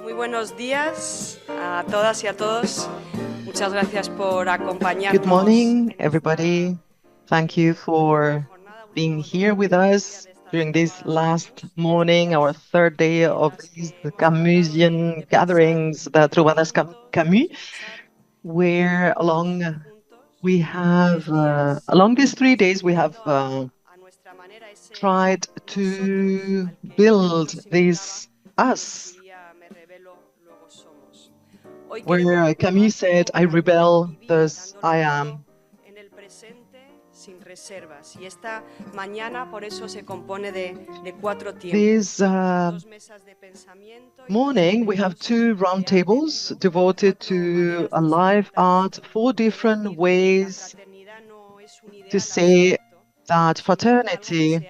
Muy buenos días a todas y a todos. Muchas gracias por acompañarnos. Good morning, everybody. Thank you for being here with us during this last morning, our third day of these Camusian gatherings, the Trobades Camus, where along these 3 days we have tried to build this us, where Camus said, I rebel, thus I am. Sin reservas. Y esta mañana por eso se compone de 4 tiempos. This morning we have 2 roundtables devoted to a live art, 4 different ways to say that fraternity,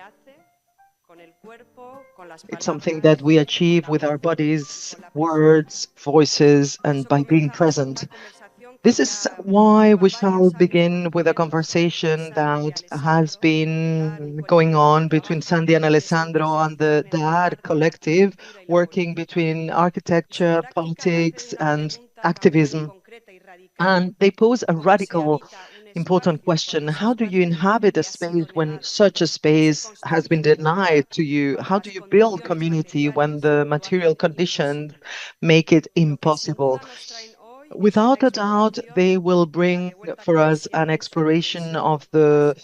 it's something that we achieve with our bodies, words, voices, and by being present. This is why we shall begin with a conversation that has been going on between Sandi and Alessandro and the Daar collective, working between architecture, politics, and activism. And they pose a radical, important question. How do you inhabit a space when such a space has been denied to you? How do you build community when the material conditions make it impossible? Without a doubt, they will bring for us an exploration of the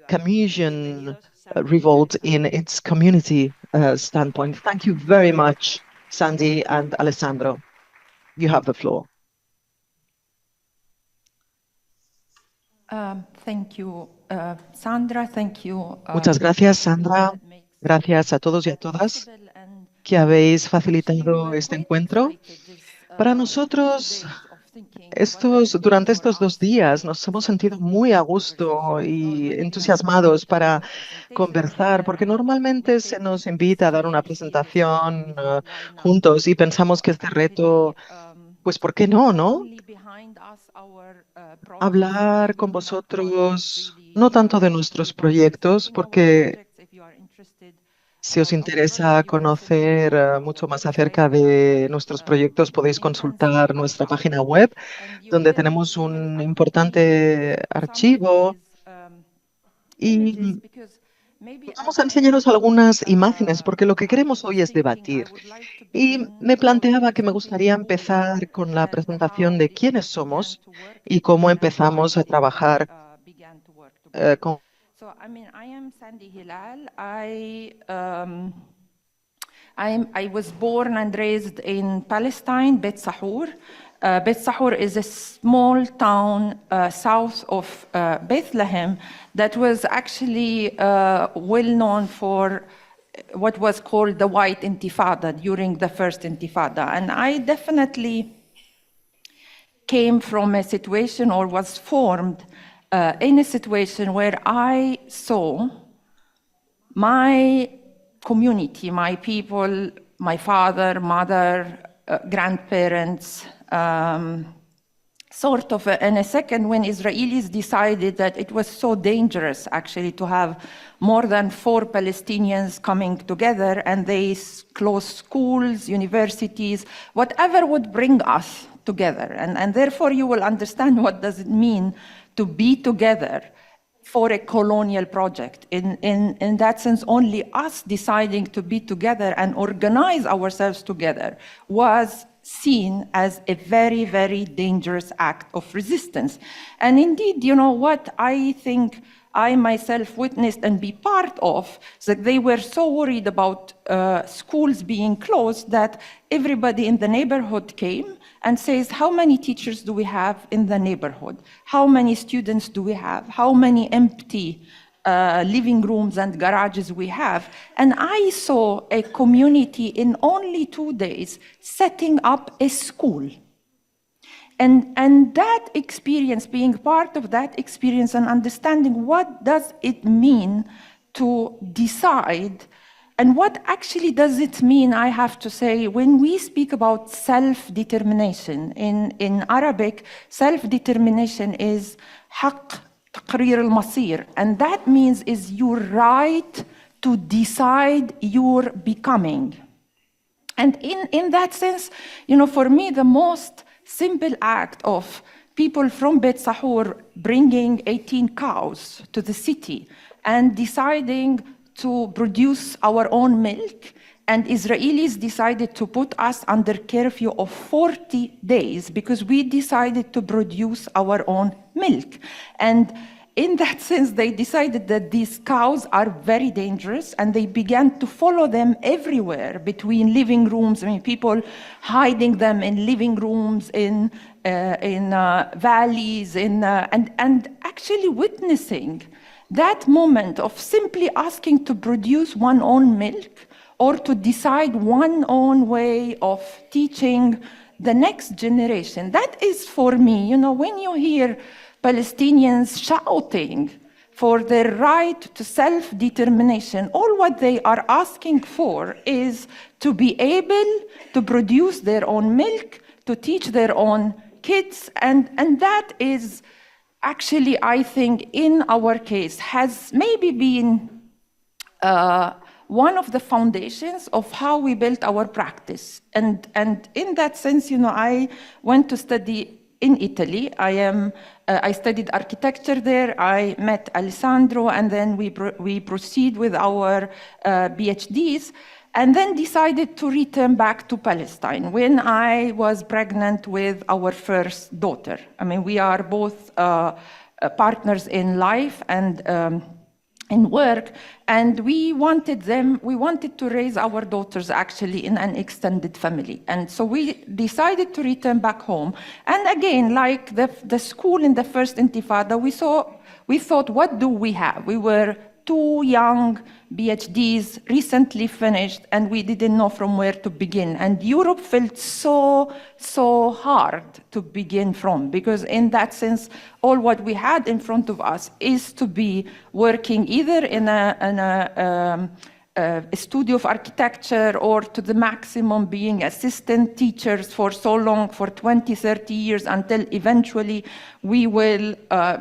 Camusian revolt in its community standpoint. Thank you very much, Sandi and Alessandro. You have the floor. Thank you, Sandra. Thank you. Muchas gracias, Sandra. Gracias a todos y a todas que habéis facilitado este encuentro. Para nosotros, durante estos 2 días nos hemos sentido muy a gusto y entusiasmados para conversar, porque normalmente se nos invita a dar una presentación juntos y pensamos que este reto, pues ¿por qué no, no? Hablar con vosotros, no tanto de nuestros proyectos, porque si os interesa conocer mucho más acerca de nuestros proyectos, podéis consultar nuestra página web, donde tenemos un importante archivo. Y vamos a enseñaros algunas imágenes, porque lo que queremos hoy es debatir. Y me planteaba que me gustaría empezar con la presentación de quiénes somos y cómo empezamos a trabajar con... So, I am Sandi Hilal. I was born and raised in Palestine, Bet Sahur. Bet Sahur is a small town south of Bethlehem that was actually well known for what was called the White Intifada during the first Intifada. And I definitely came from a situation or was formed in a situation where I saw my community, my people, my father, mother, grandparents, sort of in a second when Israelis decided that it was so dangerous actually to have more than 4 Palestinians coming together, and they closed schools, universities, whatever would bring us together. And therefore you will understand what does it mean to be together for a colonial project. In that sense, only us deciding to be together and organize ourselves together was seen as a very, very dangerous act of resistance. And indeed, you know what I think I myself witnessed and be part of, is that they were so worried about schools being closed that everybody in the neighborhood came and says, how many teachers do we have in the neighborhood? How many students do we have? How many empty living rooms and garages we have? And I saw a community in only 2 days setting up a school. And that experience, being part of that experience and understanding what does it mean to decide, and what actually does it mean, I have to say, when we speak about self-determination. In Arabic, self-determination is حق تقرير المصير, and that means is your right to decide your becoming. And in that sense, for me, the most simple act of people from Beit Sahur bringing 18 cows to the city and deciding to produce our own milk, and Israelis decided to put us under curfew of 40 days because we decided to produce our own milk. And in that sense, they decided that these cows are very dangerous, and they began to follow them everywhere between living rooms. I mean, people hiding them in living rooms, in valleys, and actually witnessing that moment of simply asking to produce one own milk or to decide one own way of teaching the next generation. That is for me, when you hear Palestinians shouting for their right to self-determination, all what they are asking for is to be able to produce their own milk, to teach their own kids, and that is actually, I think, in our case, has maybe been one of the foundations of how we built our practice. And in that sense, I went to study in Italy. I studied architecture there. I met Alessandro, and then we proceed with our PhDs, and then decided to return back to Palestine when I was pregnant with our first daughter. I mean, we are both partners in life and in work, and we wanted to raise our daughters actually in an extended family. And so we decided to return back home. And again, like the school in the first Intifada, we thought, what do we have? We were two young PhDs, recently finished, and we didn't know from where to begin. And Europe felt so hard to begin from, because in that sense, all what we had in front of us is to be working either in a studio of architecture, or to the maximum being assistant teachers for so long, for 20, 30 years, until eventually we will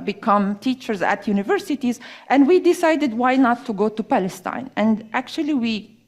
become teachers at universities. And we decided, why not to go to Palestine? And actually we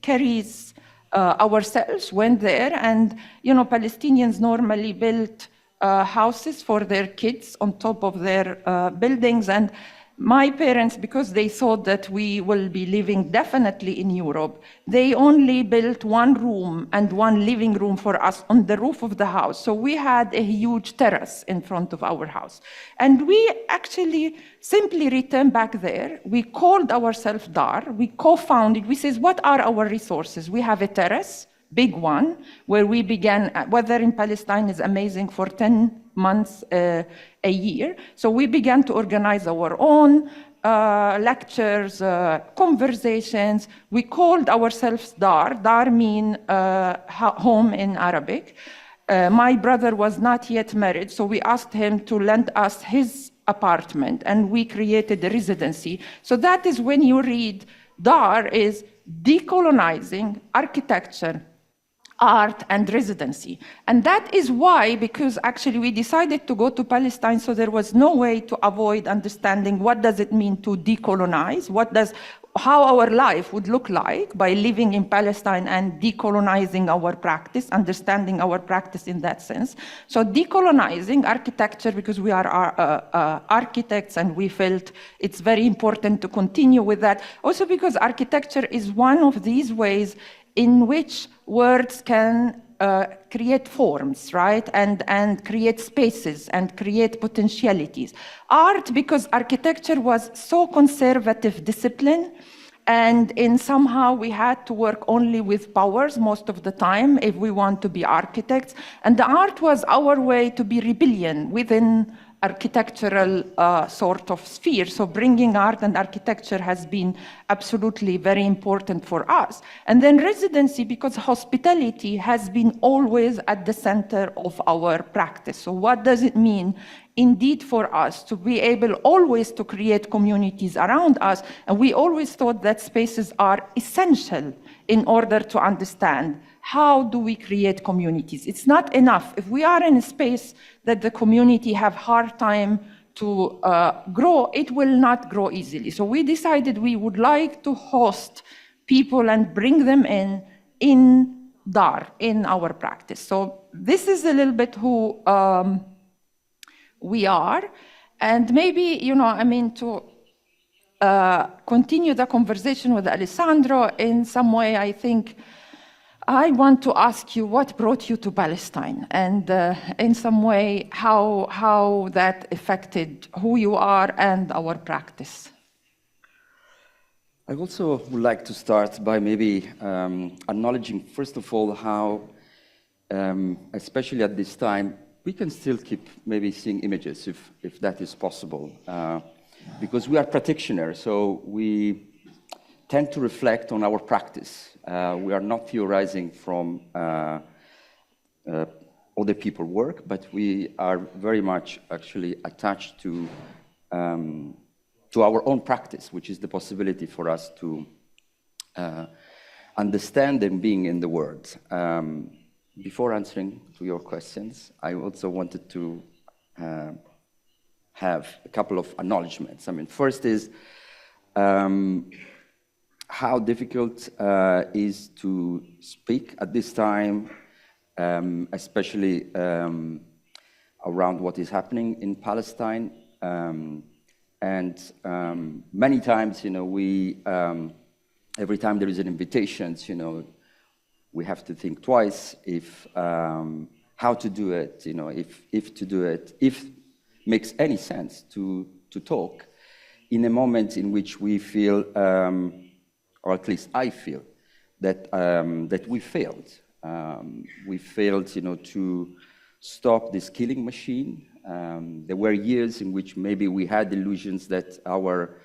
ourselves went there, and Palestinians normally built houses for their kids on top of their buildings. And my parents, because they thought that we will be living definitely in Europe, they only built one room and one living room for us on the roof of the house. So we had a huge terrace in front of our house. And we actually simply returned back there. We called ourselves Daar. We co-founded. We said, what are our resources? We have a terrace, big one, where we began. Weather in Palestine is amazing for 10 months a year. So we began to organize our own lectures, conversations. We called ourselves Daar. Daar means home in Arabic. My brother was not yet married, so we asked him to lend us his apartment, and we created a residency. So that is when you read Daar is decolonizing architecture, art, and residency. And that is why, because actually we decided to go to Palestine, so there was no way to avoid understanding what does it mean to decolonize, how our life would look like by living in Palestine and decolonizing our practice, understanding our practice in that sense. So decolonizing architecture, because we are architects, and we felt it's very important to continue with that. Also because architecture is one of these ways in which words can create forms, right? And create spaces and create potentialities. Art, because architecture was so conservative discipline, and in somehow we had to work only with powers most of the time if we want to be architects. And the art was our way to be rebellion within architectural sort of sphere. So bringing art and architecture has been absolutely very important for us. And then residency, because hospitality has been always at the center of our practice. So what does it mean indeed for us to be able always to create communities around us? And we always thought that spaces are essential in order to understand how do we create communities. It's not enough. If we are in a space that the community have hard time to grow, it will not grow easily. So we decided we would like to host people and bring them in Daar in our practice. So this is a little bit who we are. And maybe, to continue the conversation with Alessandro in some way, I think I want to ask you what brought you to Palestine, and in some way how that affected who you are and our practice. I also would like to start by maybe acknowledging, first of all, how, especially at this time, we can still keep maybe seeing images, if that is possible, because we are practitioners, so we tend to reflect on our practice. We are not theorizing from other people's work, but we are very much actually attached to our own practice, which is the possibility for us to understand and being in the world. Before answering to your questions, I also wanted to have a couple of acknowledgements. First is how difficult is to speak at this time, especially around what is happening in Palestine. Many times, we, every time there is an invitation, we have to think twice if how to do it, if to do it, if makes any sense to talk in a moment in which we feel, or at least I feel, that that we failed. We failed, to stop this killing machine. There were years in which maybe we had illusions that our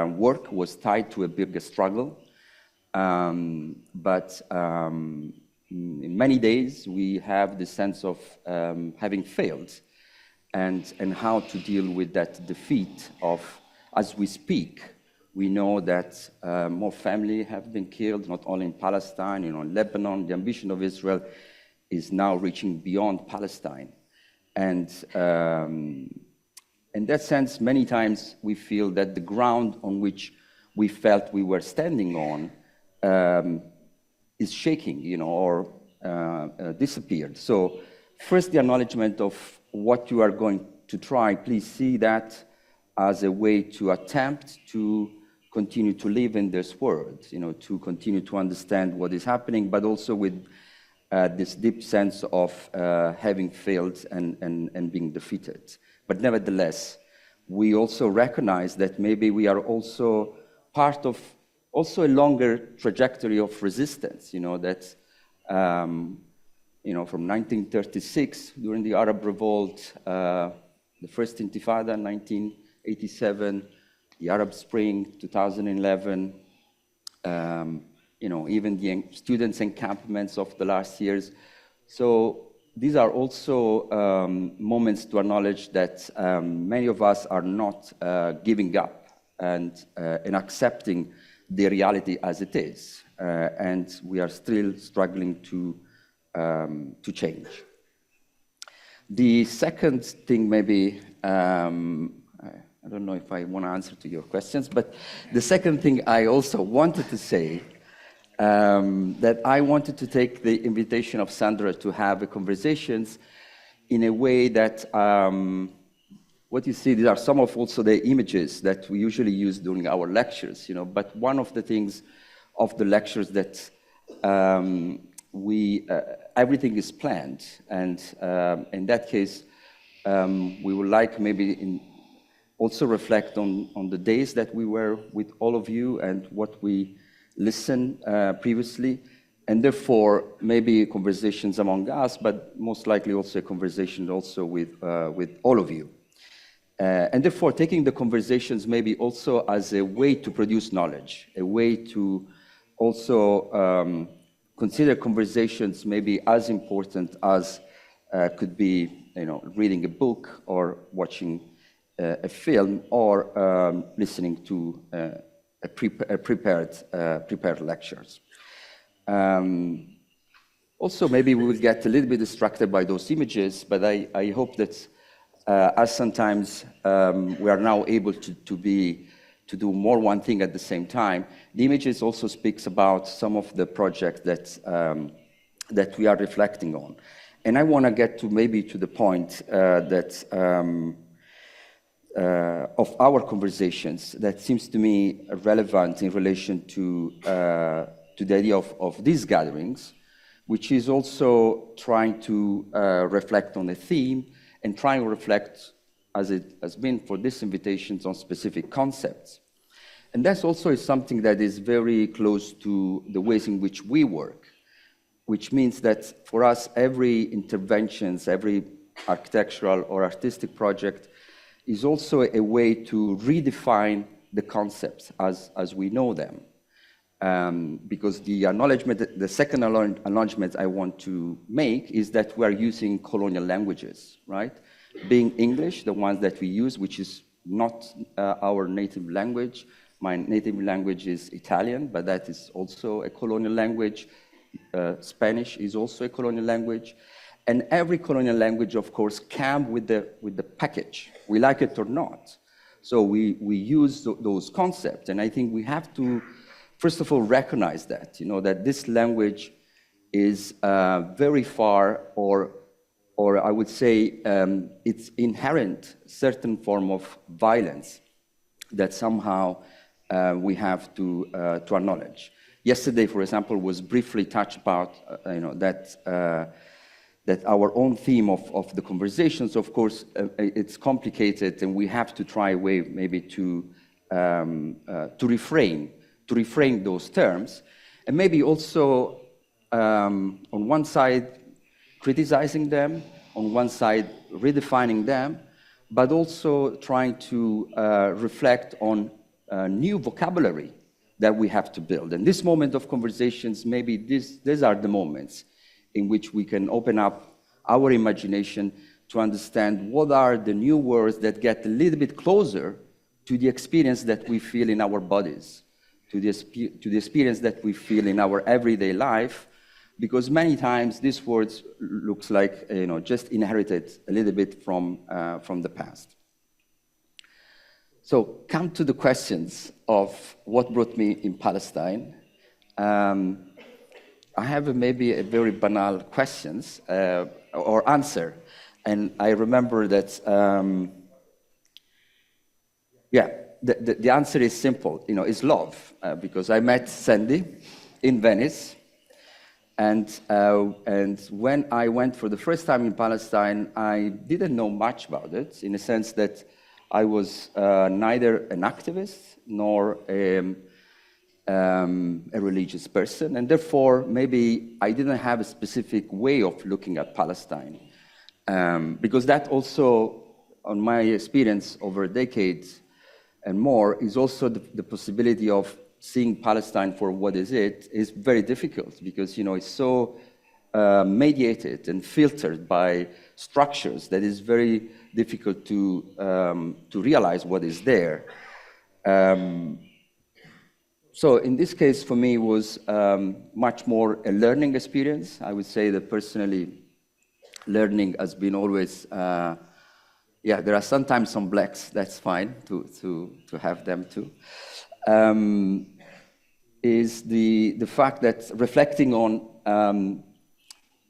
work was tied to a bigger struggle. But in many days, we have the sense of having failed and how to deal with that defeat of, as we speak, we know that more families have been killed, not only in Palestine, in Lebanon. The ambition of Israel is now reaching beyond Palestine. And in that sense, many times we feel that the ground on which we felt we were standing on is shaking, or disappeared. So first, the acknowledgement of what you are going to try. Please see that as a way to attempt to continue to live in this world, to continue to understand what is happening, but also with this deep sense of having failed and being defeated. But nevertheless, we also recognize that maybe we are also part of also a longer trajectory of resistance, that, from 1936, during the Arab revolt, the first Intifada, 1987, the Arab Spring, 2011, even the students' encampments of the last years. So these are also moments to acknowledge that many of us are not giving up and accepting the reality as it is, and we are still struggling to change. The second thing, maybe, I don't know if I want to answer to your questions, but the second thing I also wanted to say, that I wanted to take the invitation of Sandra to have a conversations in a way that what you see, these are some of also the images that we usually use during our lectures, but one of the things of the lectures that everything is planned, and in that case, we would like maybe also reflect on the days that we were with all of you and what we listened previously, and therefore maybe conversations among us, but most likely also a conversation also with all of you. And therefore taking the conversations maybe also as a way to produce knowledge, a way to also consider conversations maybe as important as could be, reading a book or watching a film or listening to prepared lectures. Also, maybe we will get a little bit distracted by those images, but I hope that as sometimes we are now able to do more one thing at the same time, the images also speaks about some of the projects that that we are reflecting on. And I want to get to maybe to the point of our conversations that seems to me relevant in relation to the idea of these gatherings, which is also trying to reflect on a theme and trying to reflect, as it has been for these invitations, on specific concepts. And that's also something that is very close to the ways in which we work, which means that for us, every interventions, every architectural or artistic project is also a way to redefine the concepts as we know them. Because the acknowledgement, the second acknowledgement I want to make is that we are using colonial languages, right? Being English, the ones that we use, which is not our native language. My native language is Italian, but that is also a colonial language. Spanish is also a colonial language. And every colonial language, of course, comes with the package, we like it or not. So we use those concepts, and I think we have to, first of all, recognize that, that this language is very far, or I would say it's inherent certain form of violence that somehow we have to acknowledge. Yesterday, for example, was briefly touched about, that our own theme of the conversations, of course, it's complicated, and we have to try a way maybe to reframe those terms, and maybe also on one side criticizing them, on one side redefining them, but also trying to reflect on new vocabulary that we have to build. And this moment of conversations, maybe these are the moments in which we can open up our imagination to understand what are the new words that get a little bit closer to the experience that we feel in our bodies, to the experience that we feel in our everyday life, because many times these words looks like just inherited a little bit from the past. So come to the questions of what brought me in Palestine. I have maybe a very banal questions or answer, and I remember that. The answer is simple. It's love, because I met Sandi in Venice, and when I went for the first time in Palestine, I didn't know much about it, in the sense that I was neither an activist nor a religious person, and therefore maybe I didn't have a specific way of looking at Palestine, because that also, on my experience over decades and more, is also the possibility of seeing Palestine for what is very difficult, because it's so mediated and filtered by structures that is very difficult to realize what is there. So in this case, for me, it was much more a learning experience. I would say that personally, learning has been always, there are sometimes some blacks, that's fine to have them too, is the fact that reflecting on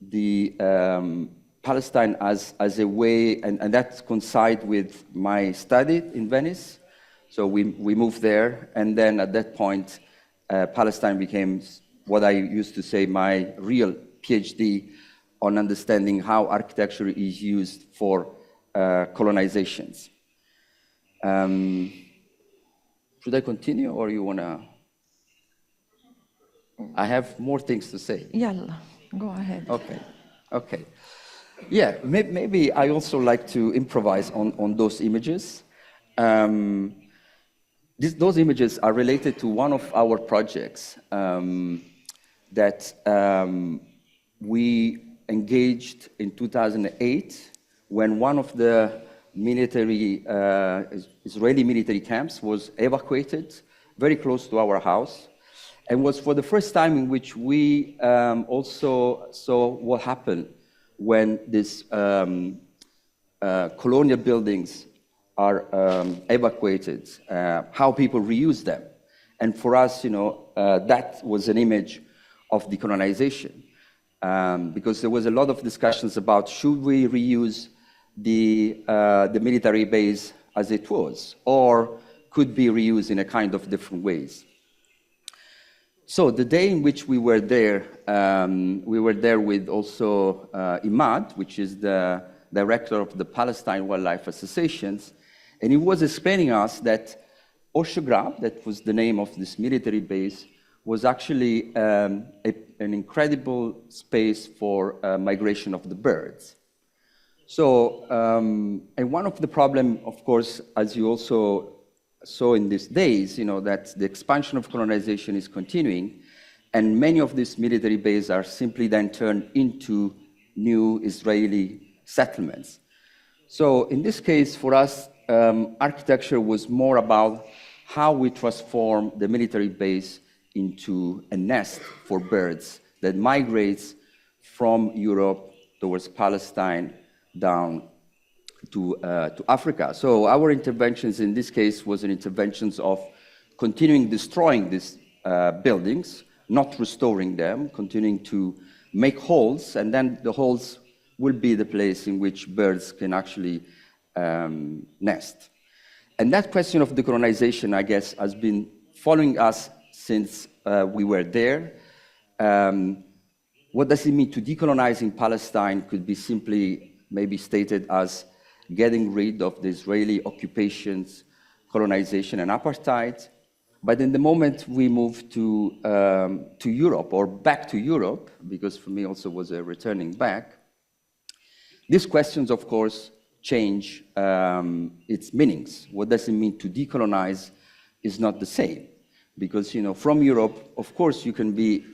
the Palestine as a way, and that coincides with my study in Venice. So we moved there, and then at that point, Palestine became what I used to say my real PhD on understanding how architecture is used for colonizations. Should I continue, or you wanna? I have more things to say. Yalla, go ahead. Okay. Yeah, maybe I also like to improvise on those images. Those images are related to one of our projects that we engaged in 2008 when one of the Israeli military camps was evacuated very close to our house, and was for the first time in which we also saw what happened when these colonial buildings are evacuated, how people reuse them. And for us, that was an image of decolonization. because there was a lot of discussions about should we reuse the military base as it was, or could be reused in a kind of different ways. So the day in which we were there with also Imad, which is the director of the Palestine Wildlife Associations, and he was explaining us that Oshograb, that was the name of this military base, was actually an incredible space for migration of the birds. So, and one of the problems, of course, as you also saw in these days, that the expansion of colonization is continuing, and many of these military bases are simply then turned into new Israeli settlements. So in this case, for us, architecture was more about how we transform the military base into a nest for birds that migrates from Europe towards Palestine down to Africa. So our interventions in this case was an interventions of continuing destroying these buildings, not restoring them, continuing to make holes, and then the holes will be the place in which birds can actually nest. And that question of decolonization, I guess, has been following us since we were there. What does it mean to decolonize in Palestine could be simply maybe stated as getting rid of the Israeli occupations, colonization, and apartheid. But in the moment we moved to Europe, or back to Europe, because for me also was a returning back, these questions, of course, change its meanings. What does it mean to decolonize is not the same. Because, from Europe, of course, you can be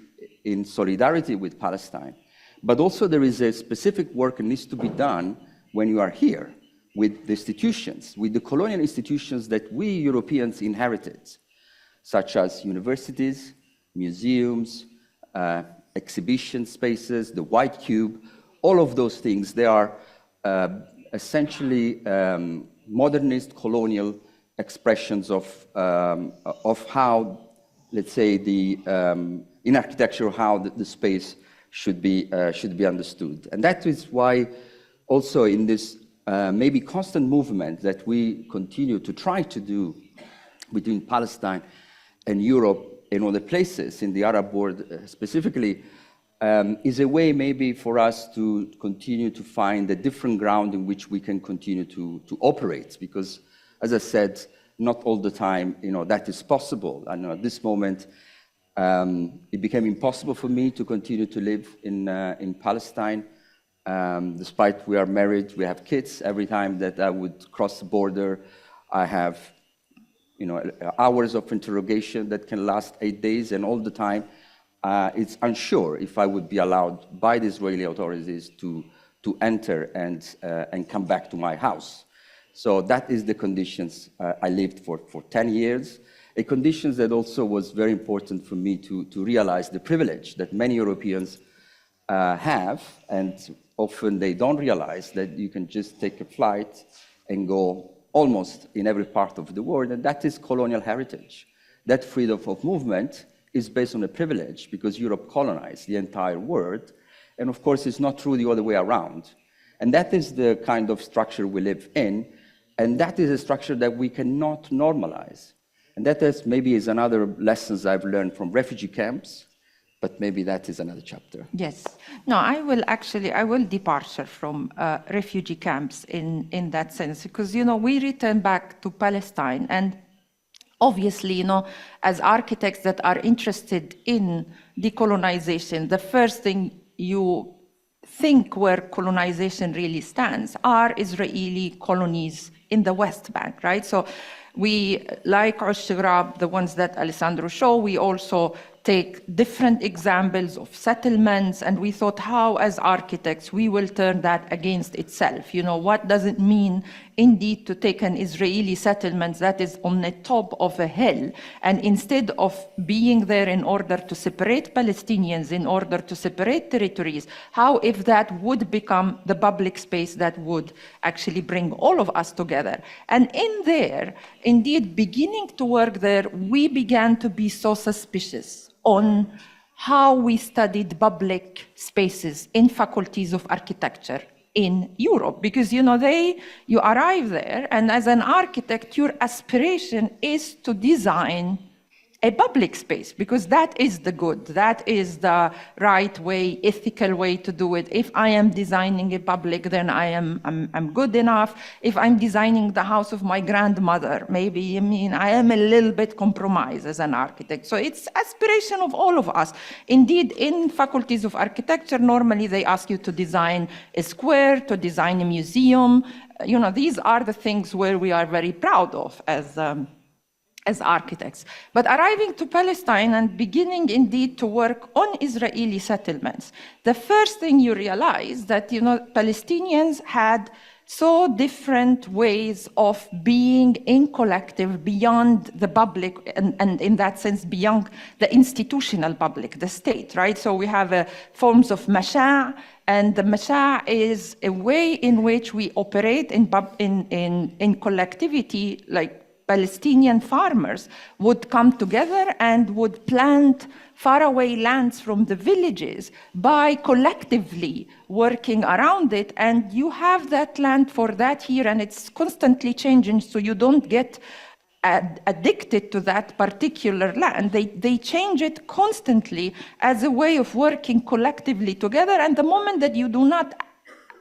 in solidarity with Palestine, but also there is a specific work that needs to be done when you are here with the institutions, with the colonial institutions that we Europeans inherited, such as universities, museums, exhibition spaces, the White Cube, all of those things. They are essentially modernist colonial expressions of how, let's say, in architecture, how the space should be understood. And that is why also in this maybe constant movement that we continue to try to do between Palestine and Europe and other places in the Arab world specifically, is a way maybe for us to continue to find a different ground in which we can continue to operate. Because, as I said, not all the time, that is possible. I know at this moment, it became impossible for me to continue to live in Palestine. Despite we are married, we have kids. Every time that I would cross the border, I have, hours of interrogation that can last 8 days, and all the time, it's unsure if I would be allowed by the Israeli authorities to enter and come back to my house. So that is the conditions I lived for 10 years. A conditions that also was very important for me to realize the privilege that many Europeans have, and often they don't realize that you can just take a flight and go almost in every part of the world, and that is colonial heritage. That freedom of movement is based on a privilege because Europe colonized the entire world, and of course it's not true the other way around. And that is the kind of structure we live in, and that is a structure that we cannot normalize. And that is another lessons I've learned from refugee camps, but maybe that is another chapter. Yes. No, I will departure from refugee camps in that sense, because, we return back to Palestine, and obviously, as architects that are interested in decolonization, the first thing you think where colonization really stands are Israeli colonies in the West Bank, right? So we, like Oshograb, the ones that Alessandro showed, we also take different examples of settlements, and we thought how, as architects, we will turn that against itself. What does it mean, indeed, to take an Israeli settlement that is on the top of a hill, and instead of being there in order to separate Palestinians, in order to separate territories, how if that would become the public space that would actually bring all of us together? And in there, indeed, beginning to work there, we began to be so suspicious on how we studied public spaces in faculties of architecture in Europe, because you arrive there, and as an architect, your aspiration is to design a public space, because that is the good, that is the right way, ethical way to do it. If I am designing a public, then I'm good enough. If I'm designing the house of my grandmother, maybe, I am a little bit compromised as an architect. So it's aspiration of all of us. Indeed, in faculties of architecture, normally they ask you to design a square, to design a museum. These are the things where we are very proud of as architects. But arriving to Palestine and beginning indeed to work on Israeli settlements, the first thing you realize that, Palestinians had so different ways of being in collective beyond the public, and in that sense, beyond the institutional public, the state, right? So we have forms of masha', and the masha' is a way in which we operate in collectivity, like Palestinian farmers would come together and would plant faraway lands from the villages by collectively working around it. And you have that land for that year, and it's constantly changing, so you don't get addicted to that particular land. They change it constantly as a way of working collectively together. And the moment that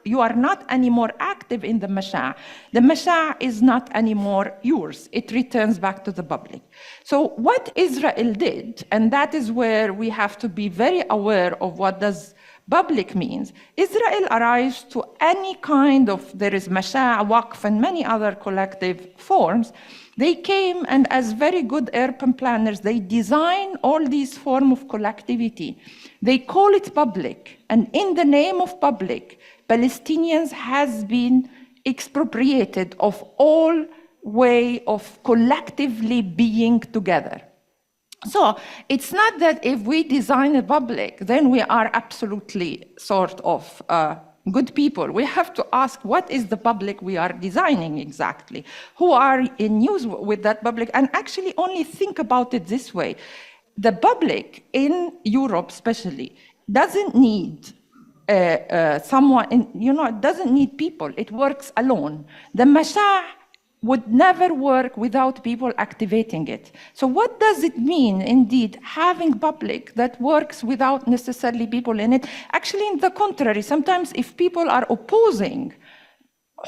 you are not anymore active in the masha' is not anymore yours. It returns back to the public. So what Israel did, and that is where we have to be very aware of what does public means. Israel arrives to any kind of, there is masha', waqf, and many other collective forms. They came, and as very good urban planners, they design all these forms of collectivity. They call it public, and in the name of public, Palestinians has been expropriated of all way of collectively being together. So it's not that if we design a public, then we are absolutely sort of good people. We have to ask, what is the public we are designing exactly? Who are in use with that public? And actually only think about it this way. The public in Europe especially doesn't need someone, it doesn't need people. It works alone. The masha' would never work without people activating it. So what does it mean, indeed, having public that works without necessarily people in it? Actually, in the contrary, sometimes if people are opposing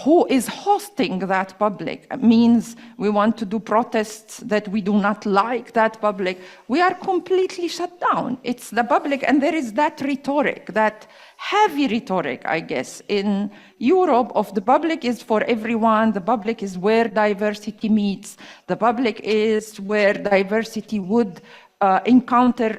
who is hosting that public, means we want to do protests that we do not like that public, we are completely shut down. It's the public, and there is that rhetoric, that heavy rhetoric, I guess, in Europe of the public is for everyone, the public is where diversity meets, the public is where diversity would encounter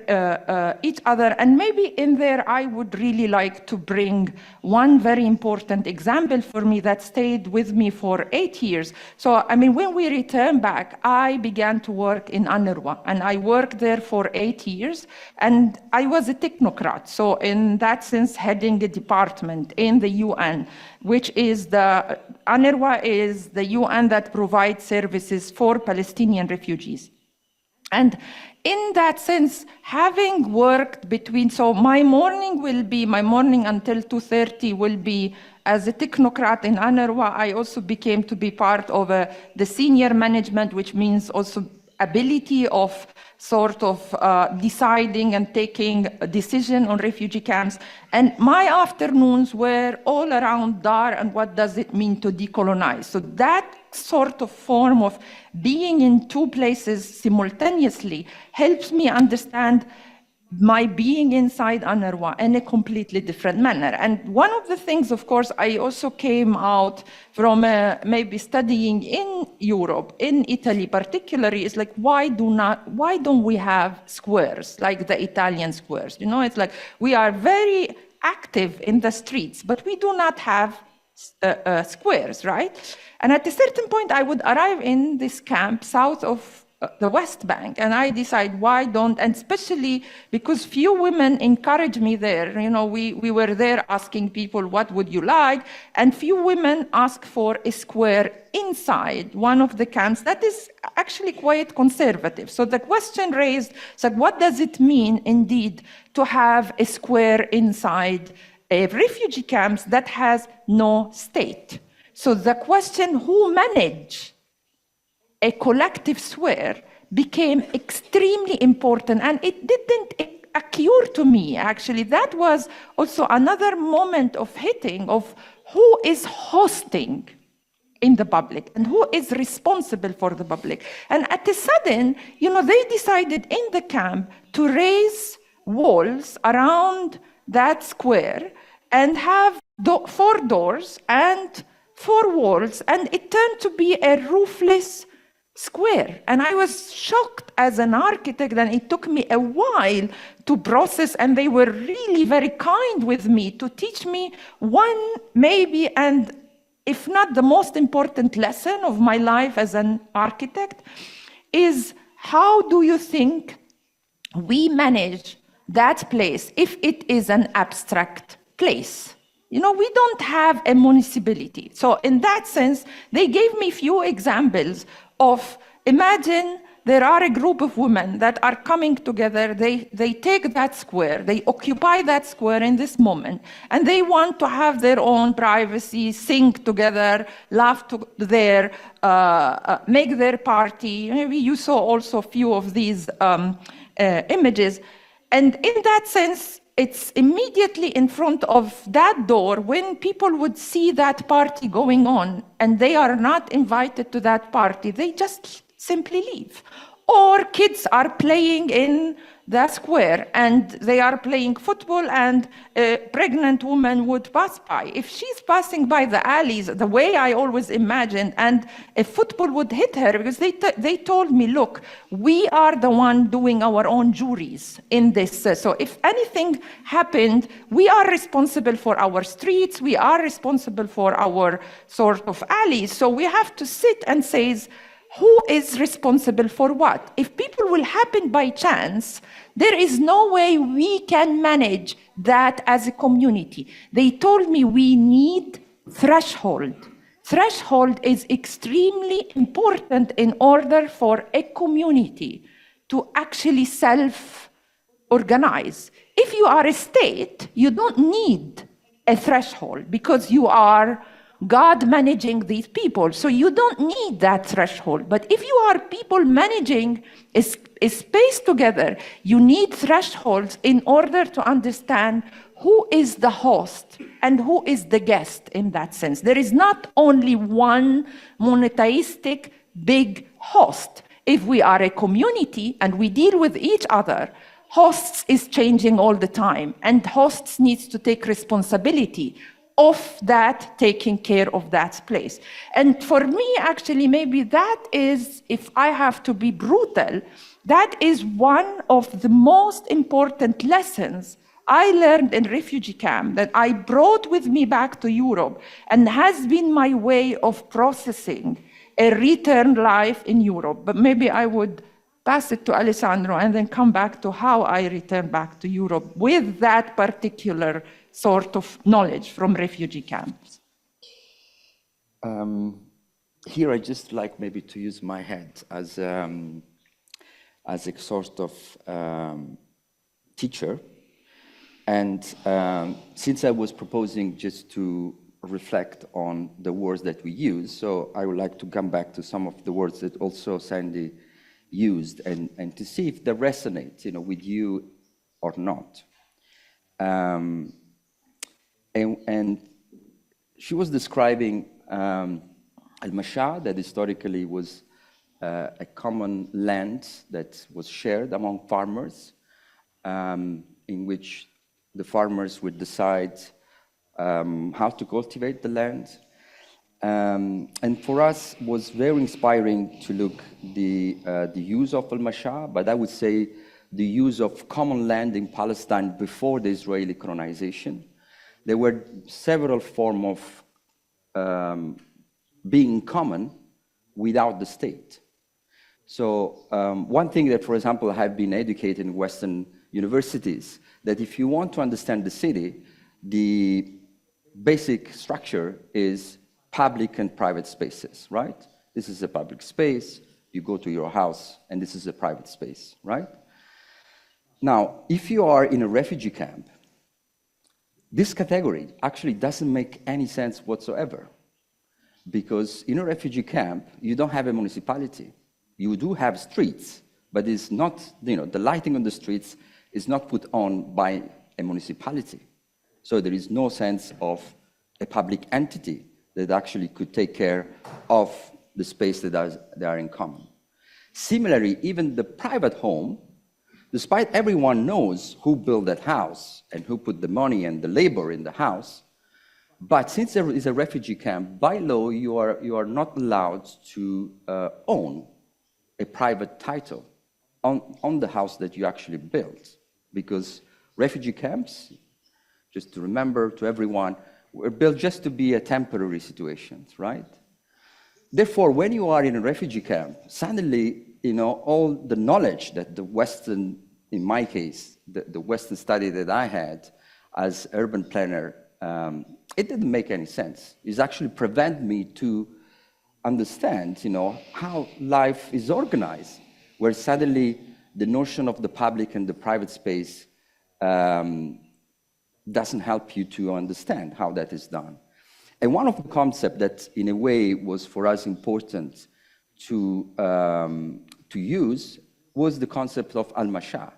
each other. And maybe in there, I would really like to bring one very important example for me that stayed with me for 8 years. So, when we returned back, I began to work in UNRWA, and I worked there for 8 years, and I was a technocrat. So in that sense, heading a department in the UN, which is UNRWA is the UN that provides services for Palestinian refugees. And in that sense, having worked so my morning until 2:30 will be as a technocrat in UNRWA. I also became to be part of the senior management, which means also ability of sort of deciding and taking a decision on refugee camps. And my afternoons were all around Daar and what does it mean to decolonize. So that sort of form of being in two places simultaneously helps me understand my being inside UNRWA in a completely different manner. And one of the things, of course, I also came out from maybe studying in Europe, in Italy particularly, is like, why don't we have squares like the Italian squares? It's like we are very active in the streets, but we do not have squares, right? And at a certain point, I would arrive in this camp south of the West Bank. And I decide why don't, and especially because few women encourage me there. You know, we were there asking people, what would you like? And few women ask for a square inside one of the camps that is actually quite conservative. So the question raised, so what does it mean indeed to have a square inside a refugee camps that has no state? So the question, who manage a collective swear, became extremely important, and it didn't occur to me, actually. That was also another moment of hitting of who is hosting in the public and who is responsible for the public. And at a sudden, you know, they decided in the camp to raise walls around that square and have 4 doors and 4 walls, and it turned to be a roofless square. And I was shocked as an architect, and it took me a while to process, and they were really very kind with me to teach me one, maybe, and if not the most important lesson of my life as an architect, is how do you think we manage that place if it is an abstract place? You know, we don't have a municipality. So in that sense, they gave me few examples of, imagine there are a group of women that are coming together, they take that square, they occupy that square in this moment, and they want to have their own privacy, sing together, laugh there, make their party. Maybe you saw also a few of these images. And in that sense, it's immediately in front of that door when people would see that party going on and they are not invited to that party, they just simply leave. Or kids are playing in the square and they are playing football and a pregnant woman would pass by. If she's passing by the alleys, the way I always imagined, and a football would hit her, because they told me, look, we are the one doing our own juries in this. So if anything happened, we are responsible for our streets, we are responsible for our sort of alleys. So we have to sit and say, who is responsible for what? If people will happen by chance, there is no way we can manage that as a community. They told me we need threshold. Threshold is extremely important in order for a community to actually self-organize. If you are a state, you don't need a threshold because you are God managing these people, so you don't need that threshold. But if you are people managing a space together, you need thresholds in order to understand who is the host and who is the guest in that sense. There is not only one monotheistic big host. If we are a community and we deal with each other, hosts is changing all the time, and hosts needs to take responsibility of that, taking care of that place. And for me, actually, maybe that is, if I have to be brutal, that is one of the most important lessons I learned in refugee camp that I brought with me back to Europe and has been my way of processing a returned life in Europe. But maybe I would pass it to Alessandro and then come back to how I returned back to Europe with that particular sort of knowledge from refugee camps. Here I just like maybe to use my head as a sort of teacher. And since I was proposing just to reflect on the words that we use, so I would like to come back to some of the words that also Sandi used and to see if they resonate, with you or not. And she was describing Al-Masha, that historically was a common land that was shared among farmers, in which the farmers would decide how to cultivate the land. And for us, it was very inspiring to look the use of Al-Masha, but I would say the use of common land in Palestine before the Israeli colonization. There were several forms of being common without the state. So one thing that, for example, I have been educated in Western universities, that if you want to understand the city, the basic structure is public and private spaces, right? This is a public space, you go to your house, and this is a private space, right? Now, if you are in a refugee camp, this category actually doesn't make any sense whatsoever, because in a refugee camp, you don't have a municipality. You do have streets, but it's not, the lighting on the streets is not put on by a municipality. So there is no sense of a public entity that actually could take care of the space that they are in common. Similarly, even the private home, despite everyone knows who built that house and who put the money and the labor in the house, but since there is a refugee camp, by law, you are not allowed to own a private title on the house that you actually built, because refugee camps, just to remember to everyone, were built just to be a temporary situation, right? Therefore, when you are in a refugee camp, suddenly, all the knowledge that the Western, in my case, the Western study that I had as urban planner, it didn't make any sense. It actually prevented me to understand, how life is organized, where suddenly the notion of the public and the private space doesn't help you to understand how that is done. And one of the concepts that, in a way, was for us important to use was the concept of al-masha,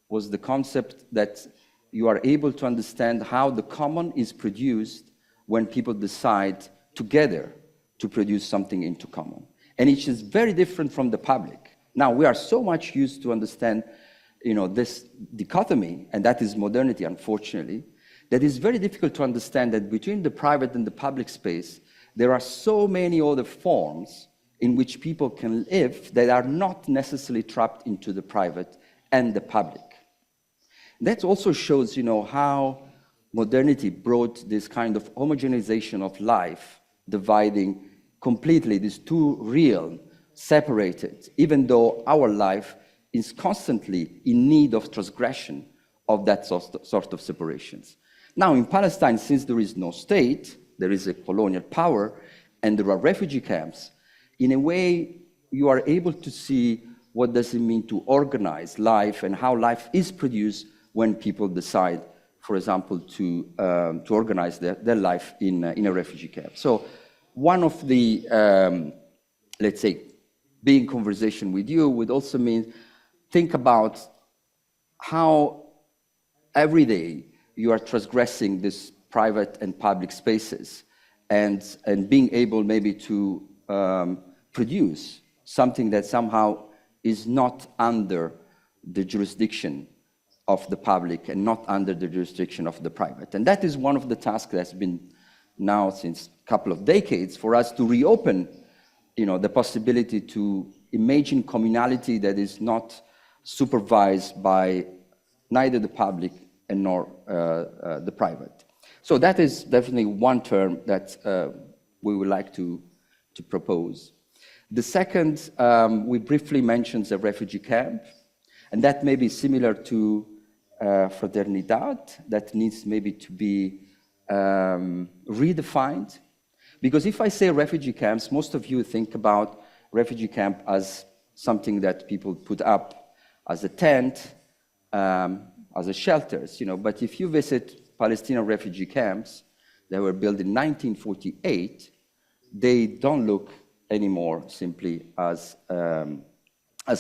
was the concept that you are able to understand how the common is produced when people decide together to produce something into common. And it is very different from the public. Now, we are so much used to understand, this dichotomy, and that is modernity, unfortunately, that it's very difficult to understand that between the private and the public space, there are so many other forms in which people can live that are not necessarily trapped into the private and the public. That also shows, how modernity brought this kind of homogenization of life, dividing completely these two realms, separated, even though our life is constantly in need of transgression of that sort of separations. Now, in Palestine, since there is no state, there is a colonial power, and there are refugee camps, in a way, you are able to see what does it mean to organize life and how life is produced when people decide, for example, to organize their life in a refugee camp. So one of the, let's say, being conversation with you would also mean think about how every day you are transgressing this private and public spaces and being able maybe to produce something that somehow is not under the jurisdiction of the public and not under the jurisdiction of the private. And that is one of the tasks that's been now since a couple of decades for us to reopen, the possibility to imagine communality that is not supervised by neither the public and nor the private. So that is definitely one term that we would like to propose. The second, we briefly mentioned the refugee camp, and that may be similar to Fraternidad, that needs maybe to be redefined. Because if I say refugee camps, most of you think about refugee camp as something that people put up as a tent, as a shelters, But if you visit Palestinian refugee camps that were built in 1948, they don't look anymore simply as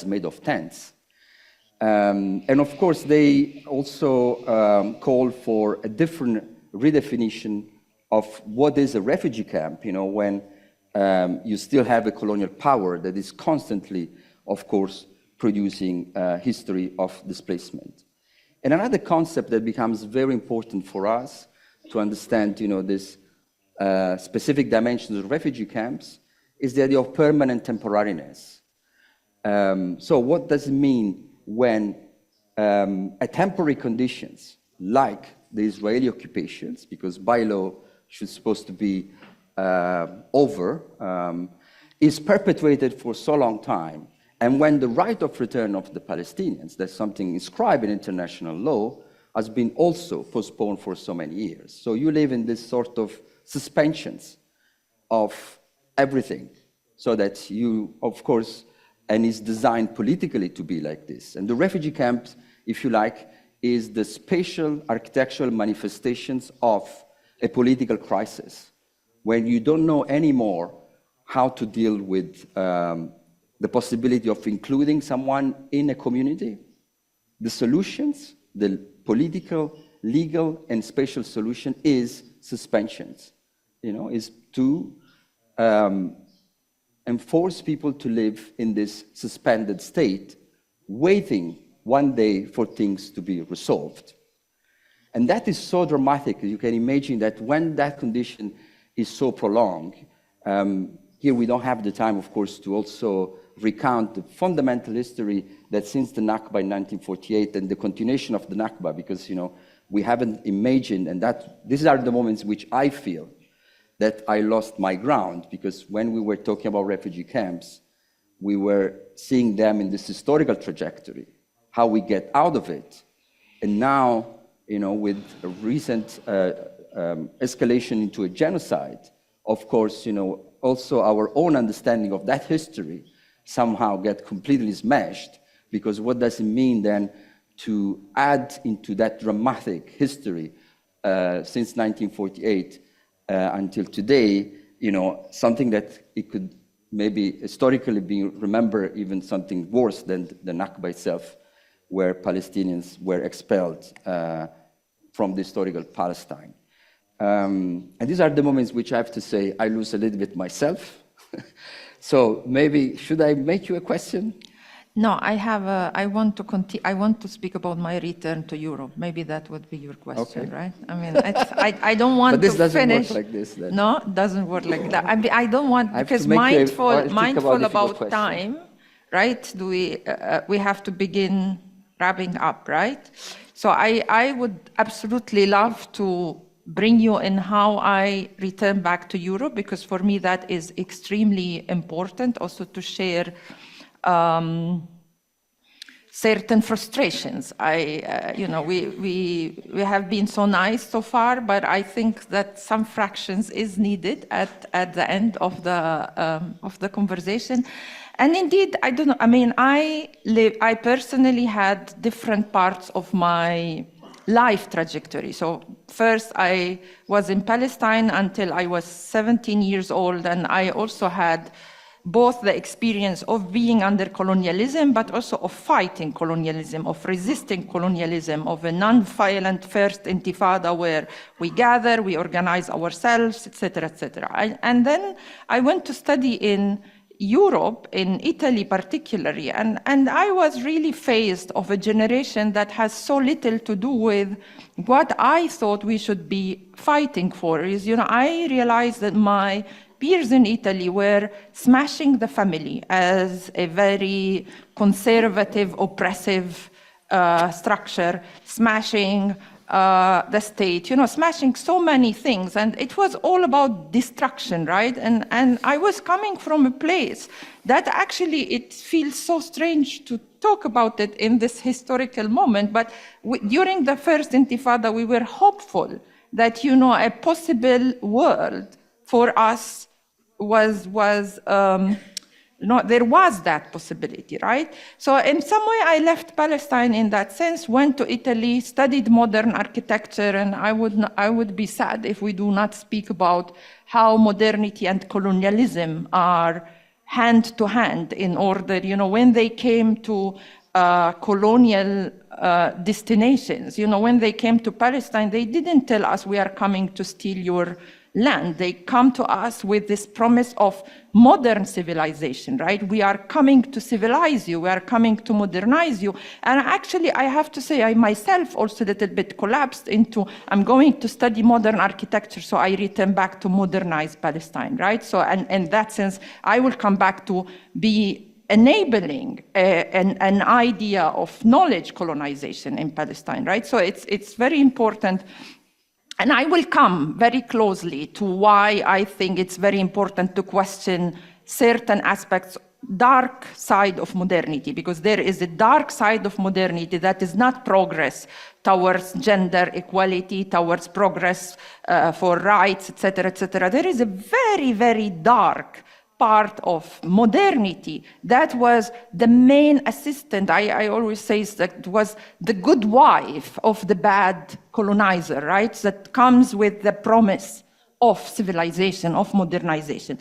made of tents. And of course, they also call for a different redefinition of what is a refugee camp, when you still have a colonial power that is constantly, of course, producing a history of displacement. And another concept that becomes very important for us to understand, this specific dimensions of refugee camps is the idea of permanent temporariness. So what does it mean when a temporary conditions, like the Israeli occupations, because by law should supposed to be over, is perpetuated for so long time And when the right of return of the Palestinians, that's something inscribed in international law, has been also postponed for so many years. So you live in this sort of suspensions of everything, so that you, of course, and it's designed politically to be like this. And the refugee camps, if you like, is the spatial architectural manifestations of a political crisis, when you don't know anymore how to deal with the possibility of including someone in a community. The solutions, the political, legal, and spatial solution is suspensions, is to enforce people to live in this suspended state, waiting one day for things to be resolved. And that is so dramatic. You can imagine that when that condition is so prolonged, here we don't have the time, of course, to also recount the fundamental history that since the Nakba in 1948 and the continuation of the Nakba, because we haven't imagined, and that these are the moments which I feel that I lost my ground, because when we were talking about refugee camps, we were seeing them in this historical trajectory, how we get out of it. And now, with a recent escalation into a genocide, of course, also our own understanding of that history somehow get completely smashed, because what does it mean then to add into that dramatic history since 1948 until today, something that it could maybe historically be remembered even something worse than the Nakba itself, where Palestinians were expelled from the historical Palestine. And these are the moments which I have to say I lose a little bit myself. So maybe, should I make you a question? No, I want to continue. I want to speak about my return to Europe. Maybe that would be your question, Okay. right? I mean, I don't want But this to doesn't finish. work like this, then. No, it doesn't work like that. I don't want, I have to because make you think mindful about about time, right? We have to begin wrapping up, right? So I would absolutely love to bring you in how I return back to Europe, because for me that is extremely important, also to share certain frustrations. We have been so nice so far, but I think that some fractions is needed at the end of the conversation. And indeed, I don't know. I mean, I personally had different parts of my life trajectory. So first, I was in Palestine until I was 17 years old, and I also had both the experience of being under colonialism, but also of fighting colonialism, of resisting colonialism, of a non-violent first intifada where we gather, we organize ourselves, etc., etc. And then I went to study in Europe, in Italy particularly, and I was really faced of a generation that has so little to do with what I thought we should be fighting for. I realized that my peers in Italy were smashing the family as a very conservative, oppressive structure, smashing the state, smashing so many things. And it was all about destruction, right? And I was coming from a place that actually it feels so strange to talk about it in this historical moment. But during the first Intifada, we were hopeful that, a possible world for us there was that possibility, right? So in some way, I left Palestine in that sense, went to Italy, studied modern architecture, and I would be sad if we do not speak about how modernity and colonialism are hand to hand in order, when they came to colonial destinations, when they came to Palestine, they didn't tell us we are coming to steal your land. They come to us with this promise of modern civilization, right? We are coming to civilize you. We are coming to modernize you. And actually, I have to say, I myself also a little bit collapsed into, I'm going to study modern architecture, so I return back to modernize Palestine, right? So, and in that sense, I will come back to be enabling an idea of knowledge colonization in Palestine, right? So it's very important. And I will come very closely to why I think it's very important to question certain aspects dark side of modernity, because there is a dark side of modernity that is not progress towards gender equality, towards progress for rights, etc., etc. There is a very, very dark part of modernity that was the main assistant. I always say that it was the good wife of the bad colonizer, right? That comes with the promise of civilization, of modernization.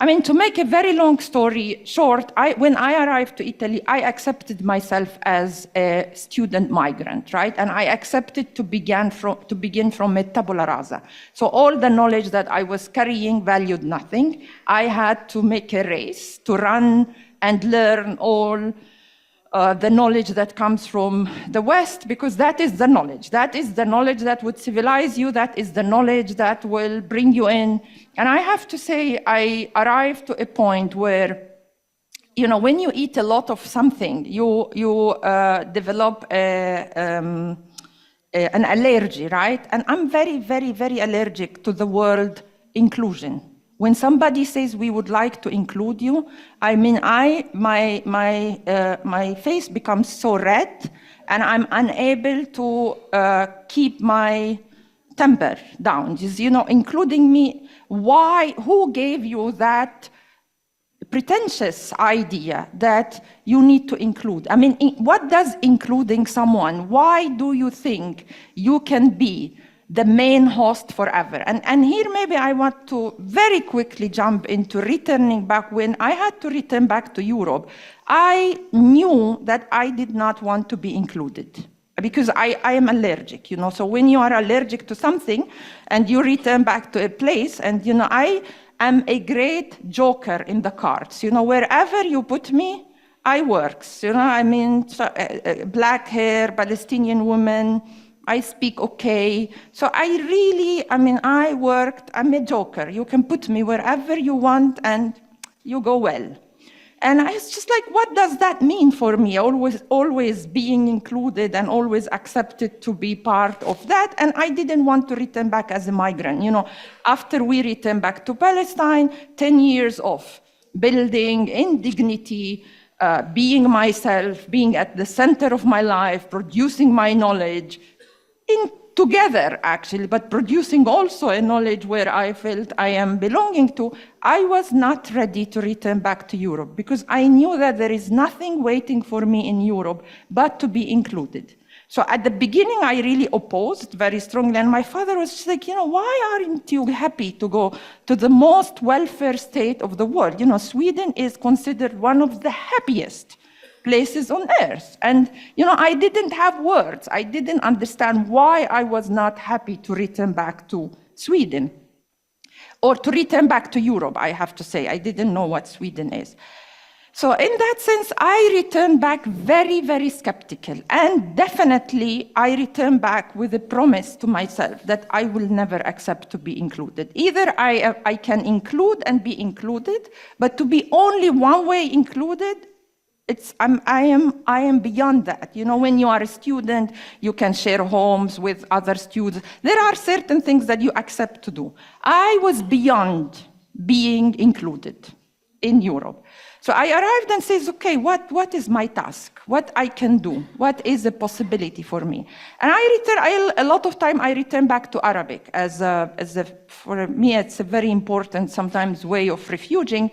I mean, to make a very long story short, when I arrived to Italy, I accepted myself as a student migrant, right? And I accepted to begin from a tabula rasa. So all the knowledge that I was carrying valued nothing. I had to make a race to run and learn all the knowledge that comes from the West, because that is the knowledge. That is the knowledge that would civilize you. That is the knowledge that will bring you in. And I have to say, I arrived to a point where, you know, when you eat a lot of something, you develop an allergy, right? And I'm very, very, very allergic to the word inclusion. When somebody says we would like to include you, I mean, my face becomes so red, and I'm unable to keep my temper down. Just, you know, including me. Why? Who gave you that pretentious idea that you need to include? I mean, what does including someone? Why do you think you can be the main host forever? And here maybe I want to very quickly jump into returning back. When I had to return back to Europe, I knew that I did not want to be included, because I am allergic, you know. So when you are allergic to something and you return back to a place, and, you know, I am a great joker in the cards. You know, wherever you put me, I works. You know, I mean, black hair, Palestinian woman, I speak okay. So I worked, I'm a joker. You can put me wherever you want and you go well. And I was just like, what does that mean for me? Always being included and always accepted to be part of that. And I didn't want to return back as a migrant. You know, after we returned back to Palestine, 10 years of building in dignity, being myself, being at the center of my life, producing my knowledge, together actually, but producing also a knowledge where I felt I am belonging to, I was not ready to return back to Europe, because I knew that there is nothing waiting for me in Europe but to be included. So at the beginning, I really opposed very strongly, and my father was just like, you know, why aren't you happy to go to the most welfare state of the world? You know, Sweden is considered one of the happiest places on earth. And, you know, I didn't have words. I didn't understand why I was not happy to return back to Sweden, or to return back to Europe, I have to say. I didn't know what Sweden is. So in that sense, I returned back very, very skeptical. And definitely, I returned back with a promise to myself that I will never accept to be included. Either I can include and be included, but to be only one way included, I am beyond that. You know, when you are a student, you can share homes with other students. There are certain things that you accept to do. I was beyond being included in Europe. So I arrived and says, okay, what is my task? What I can do? What is a possibility for me? And a lot of time I return back to Arabic for me, it's a very important sometimes way of refuging.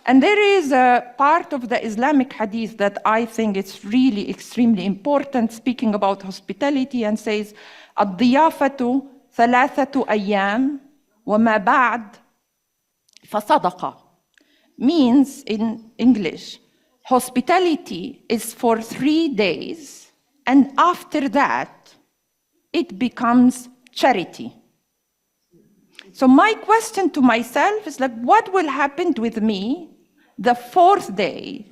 And there is a part of the Islamic hadith that I think is really extremely important, speaking about hospitality, and says, الضيافة ثلاثة أيام وما بعد فصدقة. Means in English, hospitality is for 3 days, and after that, it becomes charity. So my question to myself is like, what will happen with me the 4th day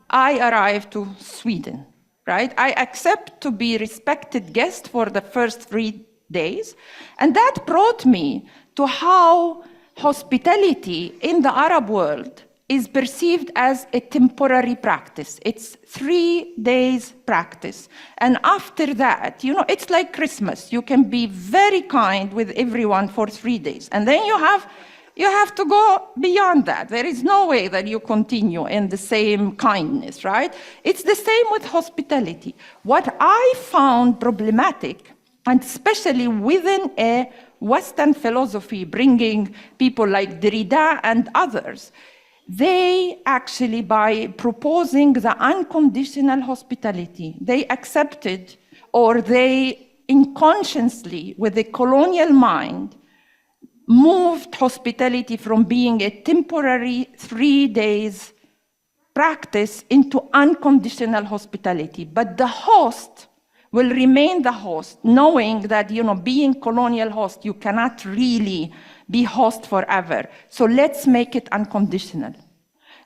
I arrive to Sweden, right? I accept to be respected guest for the first 3 days. And that brought me to how hospitality in the Arab world is perceived as a temporary practice. It's 3 days practice. And after that, you know, it's like Christmas. You can be very kind with everyone for 3 days. And then you have you have to go beyond that. There is no way that you continue in the same kindness, right? It's the same with hospitality. What I found problematic, and especially within a Western philosophy, bringing people like Derrida and others, they actually, by proposing the unconditional hospitality, they accepted, or they unconsciously, with a colonial mind, moved hospitality from being a temporary 3 days practice into unconditional hospitality. But the host will remain the host, knowing that, being colonial host, you cannot really be host forever. So let's make it unconditional.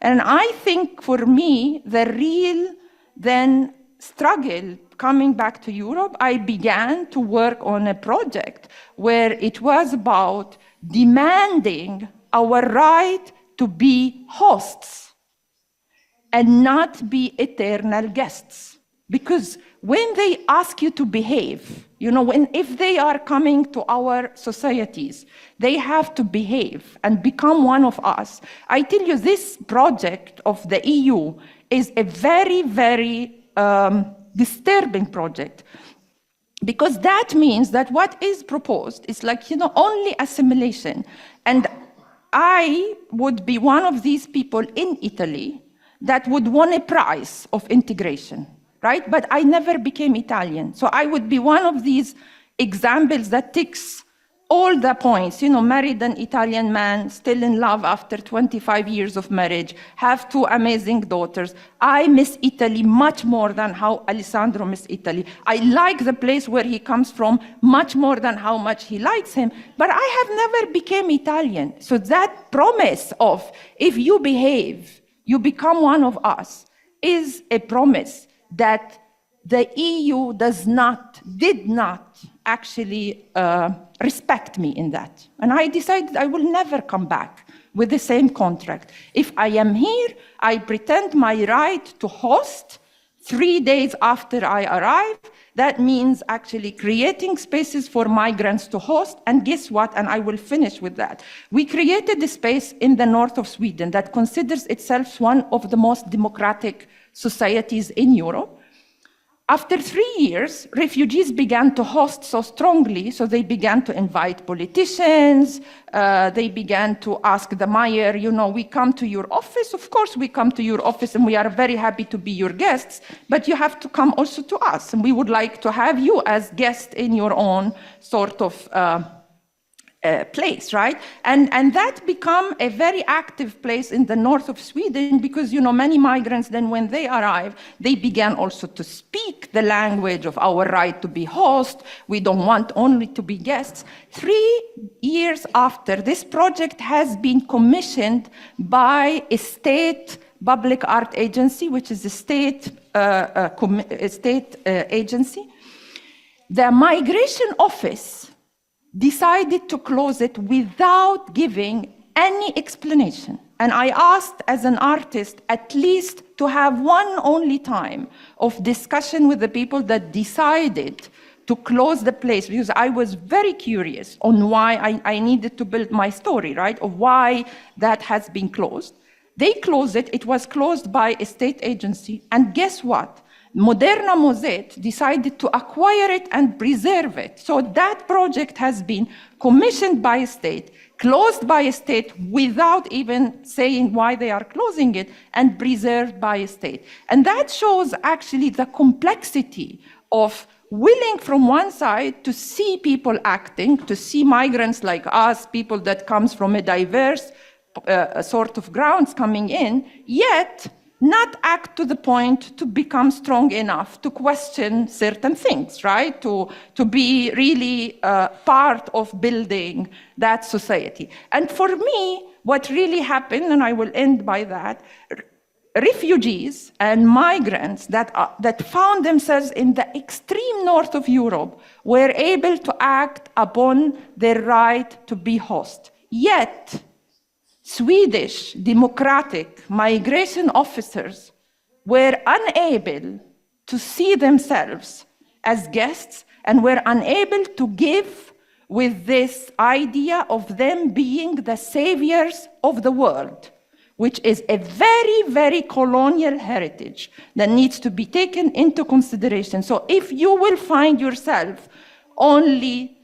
And I think for me, the real then struggle coming back to Europe, I began to work on a project where it was about demanding our right to be hosts and not be eternal guests. Because when they ask you to behave, if they are coming to our societies, they have to behave and become one of us. I tell you, this project of the EU is a very, very disturbing project, because that means that what is proposed is only assimilation. And I would be one of these people in Italy that would win a prize of integration, right? But I never became Italian. So I would be one of these examples that ticks all the points, married an Italian man, still in love after 25 years of marriage, have 2 amazing daughters. I miss Italy much more than how Alessandro miss Italy. I like the place where he comes from much more than how much he likes him, but I have never become Italian. So that promise of, if you behave, you become one of us, is a promise that the EU did not actually respect me in that. And I decided I will never come back with the same contract. If I am here, I pretend my right to host 3 days after I arrive. That means actually creating spaces for migrants to host. And guess what? And I will finish with that. We created a space in the north of Sweden that considers itself one of the most democratic societies in Europe. After 3 years, refugees began to host so strongly, so they began to invite politicians, they began to ask the mayor, we come to your office, of course we come to your office and we are very happy to be your guests, but you have to come also to us, and we would like to have you as guest in your own sort of place, right? And that became a very active place in the north of Sweden, because, many migrants then, when they arrive, they began also to speak the language of our right to be host. We don't want only to be guests. 3 years after, this project has been commissioned by a state public art agency, which is a state agency. The migration office decided to close it without giving any explanation. And I asked, as an artist, at least to have one only time of discussion with the people that decided to close the place, because I was very curious on why I needed to build my story, right, of why that has been closed. They closed it. It was closed by a state agency. And guess what? Moderna Mosette decided to acquire it and preserve it. So that project has been commissioned by a state, closed by a state without even saying why they are closing it, and preserved by a state. And that shows actually the complexity of willing from one side to see people acting, to see migrants like us, people that comes from a diverse sort of grounds coming in, yet not act to the point to become strong enough to question certain things, right? To be really part of building that society. And for me, what really happened, and I will end by that, refugees and migrants that found themselves in the extreme north of Europe were able to act upon their right to be host. Yet, Swedish democratic migration officers were unable to see themselves as guests and were unable to give with this idea of them being the saviors of the world, which is a very, very colonial heritage that needs to be taken into consideration. So if you will find yourself only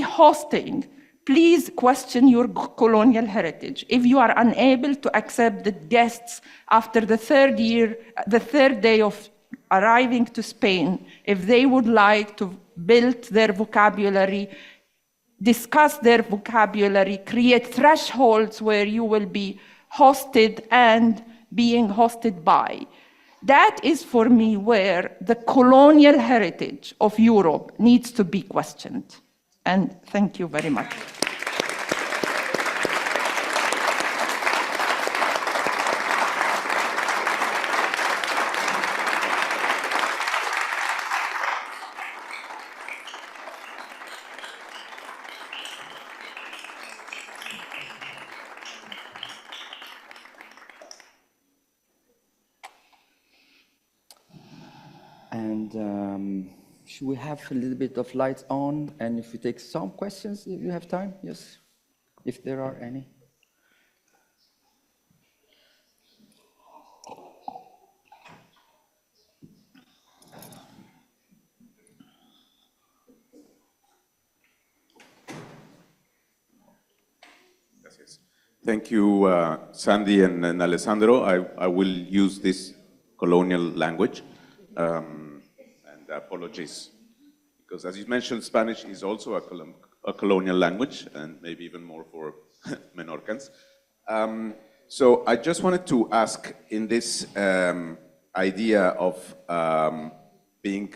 hosting, please question your colonial heritage. If you are unable to accept the guests after the third day of arriving to Spain, if they would like to build their vocabulary, discuss their vocabulary, create thresholds where you will be hosted and being hosted by. That is for me where the colonial heritage of Europe needs to be questioned. And thank you very much. And should we have a little bit of lights on? And if we take some questions, if you have time, yes, if there are any. Thank you, Sandi and Alessandro. I will use this colonial language. And apologies, because as you mentioned, Spanish is also a colonial language, and maybe even more for Menorcans. So I just wanted to ask, in this idea of being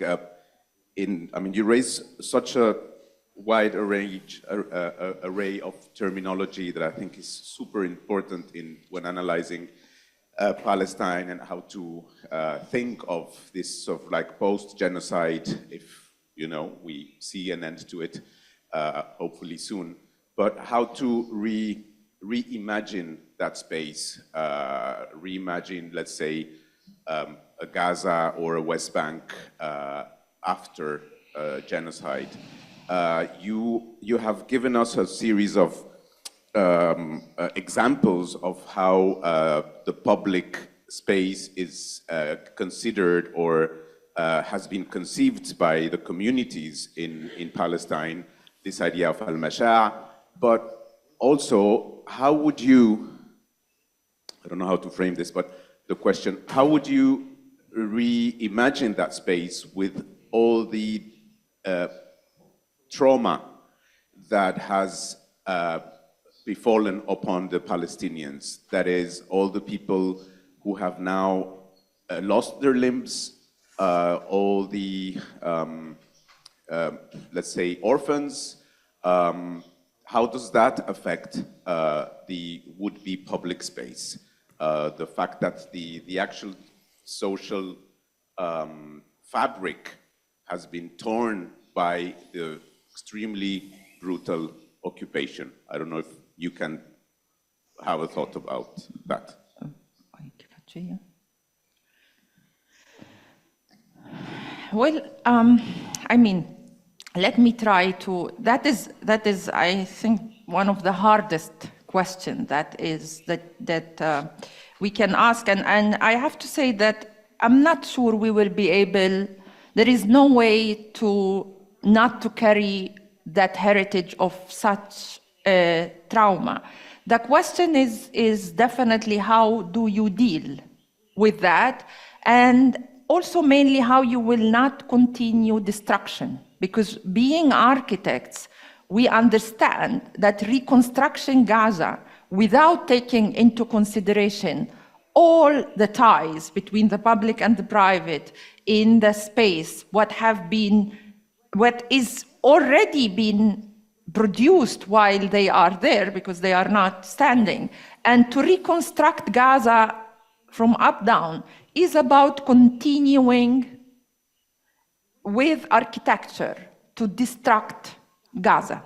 you raise such a wide array of terminology that I think is super important when analyzing Palestine and how to think of this sort of like post-genocide, if we see an end to it, hopefully soon. But how to reimagine that space, reimagine, let's say, a Gaza or a West Bank after genocide. You have given us a series of examples of how the public space is considered or has been conceived by the communities in Palestine, this idea of al-Masha', but also how would you, I don't know how to frame this, but the question, how would you reimagine that space with all the trauma that has befallen upon the Palestinians? That is, all the people who have now lost their limbs, all the, let's say, orphans. How does that affect the would-be public space? The fact that the actual social fabric has been torn by the extremely brutal occupation. I don't know if you can have a thought about that. Well, let me try to, that is, I think, one of the hardest questions that we can ask. And I have to say that I'm not sure we will be able, there is no way to not to carry that heritage of such trauma. The question is definitely how do you deal with that, and also mainly how you will not continue destruction. Because being architects, we understand that reconstruction Gaza, without taking into consideration all the ties between the public and the private in the space, what is already been produced while they are there, because they are not standing. And to reconstruct Gaza from up down is about continuing with architecture to destruct Gaza.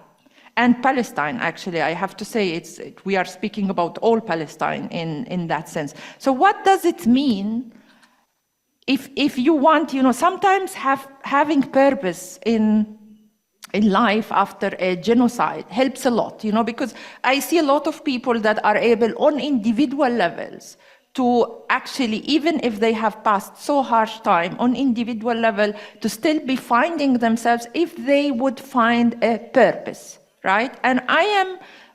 And Palestine, actually, I have to say, we are speaking about all Palestine in that sense. So what does it mean if you want, sometimes having purpose in in life after a genocide helps a lot, because I see a lot of people that are able on individual levels to actually, even if they have passed so harsh time on individual level, to still be finding themselves if they would find a purpose, right? And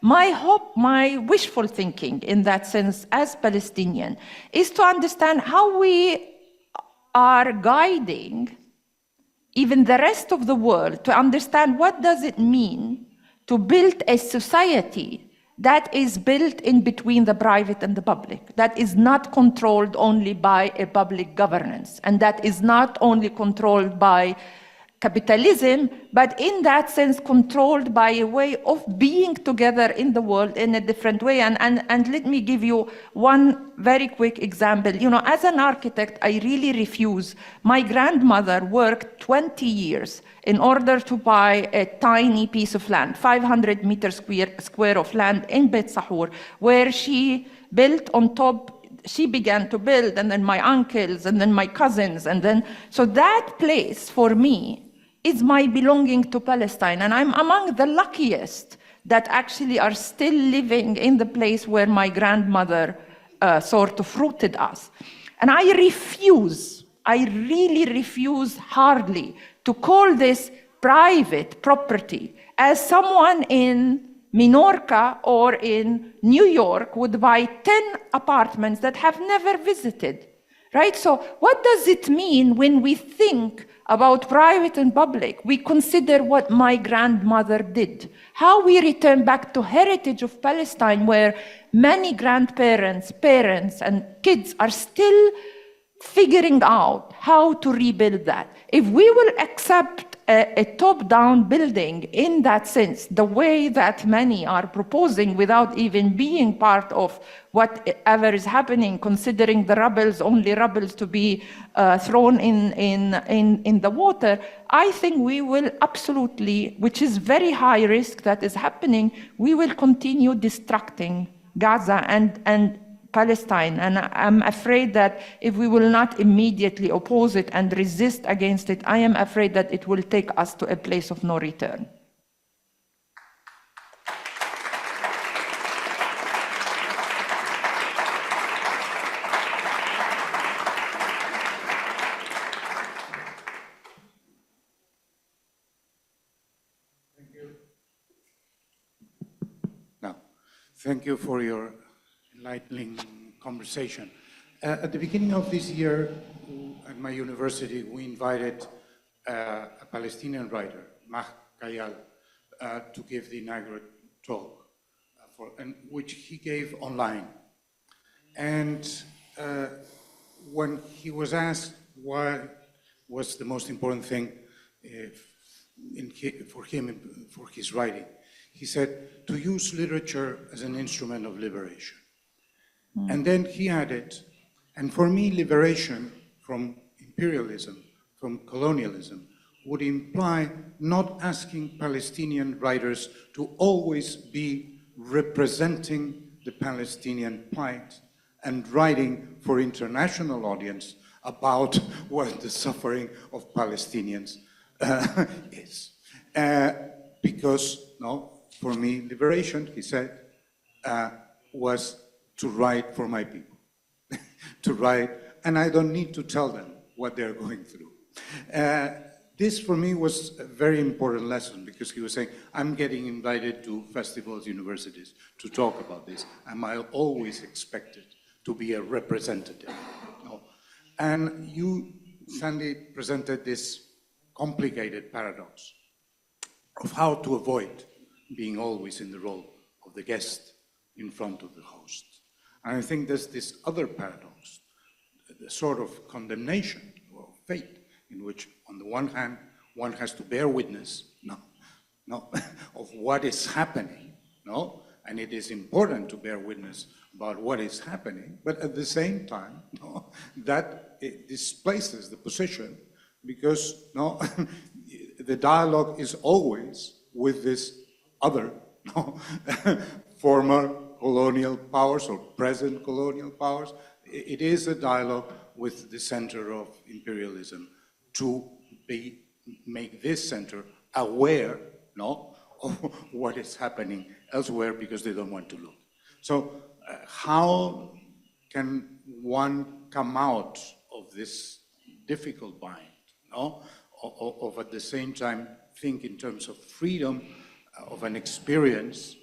my hope, my wishful thinking in that sense as Palestinian is to understand how we are guiding even the rest of the world to understand what does it mean to build a society that is built in between the private and the public, that is not controlled only by a public governance, and that is not only controlled by capitalism, but in that sense controlled by a way of being together in the world in a different way. And let me give you one very quick example. As an architect, I really refuse. My grandmother worked 20 years in order to buy a tiny piece of land, 500 meters square of land in Beit Sahur, where she built on top. She began to build, and then my uncles, and then my cousins, so that place for me is my belonging to Palestine. And I'm among the luckiest that actually are still living in the place where my grandmother sort of rooted us. And I really refuse hardly to call this private property, as someone in Minorca or in New York would buy 10 apartments that have never visited, right? So what does it mean when we think about private and public? We consider what my grandmother did, how we return back to heritage of Palestine, where many grandparents, parents, and kids are still figuring out how to rebuild that. If we will accept a top-down building in that sense, the way that many are proposing without even being part of whatever is happening, considering the rebels, only rebels to be thrown in the water, I think we will absolutely, which is very high risk that is happening, we will continue destructing Gaza and Palestine. And I'm afraid that if we will not immediately oppose it and resist against it, I am afraid that it will take us to a place of no return. Thank you. Now, thank you for your enlightening conversation. At the beginning of this year, at my university, we invited a Palestinian writer, Mah Kayal, to give the inaugural talk, which he gave online. And when he was asked what was the most important thing for him, for his writing, he said, to use literature as an instrument of liberation. And then he added, and for me, liberation from imperialism, from colonialism, would imply not asking Palestinian writers to always be representing the Palestinian plight and writing for international audience about what the suffering of Palestinians is. Because, no, for me, liberation, he said, was to write for my people, to write, and I don't need to tell them what they're going through. This for me was a very important lesson, because he was saying, I'm getting invited to festivals, universities to talk about this, and I always expected to be a representative. No? And you, Sandi, presented this complicated paradox of how to avoid being always in the role of the guest in front of the host. And I think there's this other paradox, the sort of condemnation or fate, in which, on the one hand, one has to bear witness, of what is happening, and it is important to bear witness about what is happening, but at the same time, that it displaces the position, because the dialogue is always with this other former colonial powers or present colonial powers. It is a dialogue with the center of imperialism to make this center aware, no, of what is happening elsewhere because they don't want to look. So how can one come out of this difficult bind, no, of at the same time think in terms of freedom of an experience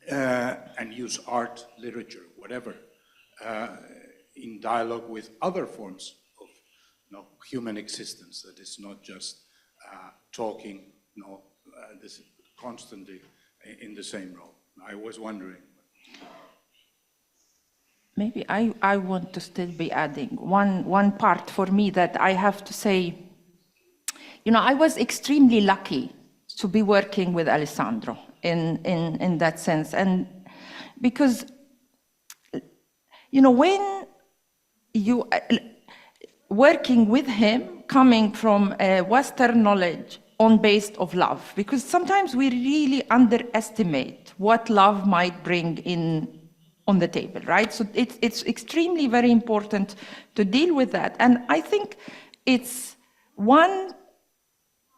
and use art, literature, whatever, in dialogue with other forms of human existence that is not just talking this constantly in the same role. I was wondering. Maybe I want to still be adding one part for me that I have to say, I was extremely lucky to be working with Alessandro in that sense. And because, when you working with him, coming from a Western knowledge on base of love, because sometimes we really underestimate what love might bring on the table, right? So it's extremely very important to deal with that. And I think it's one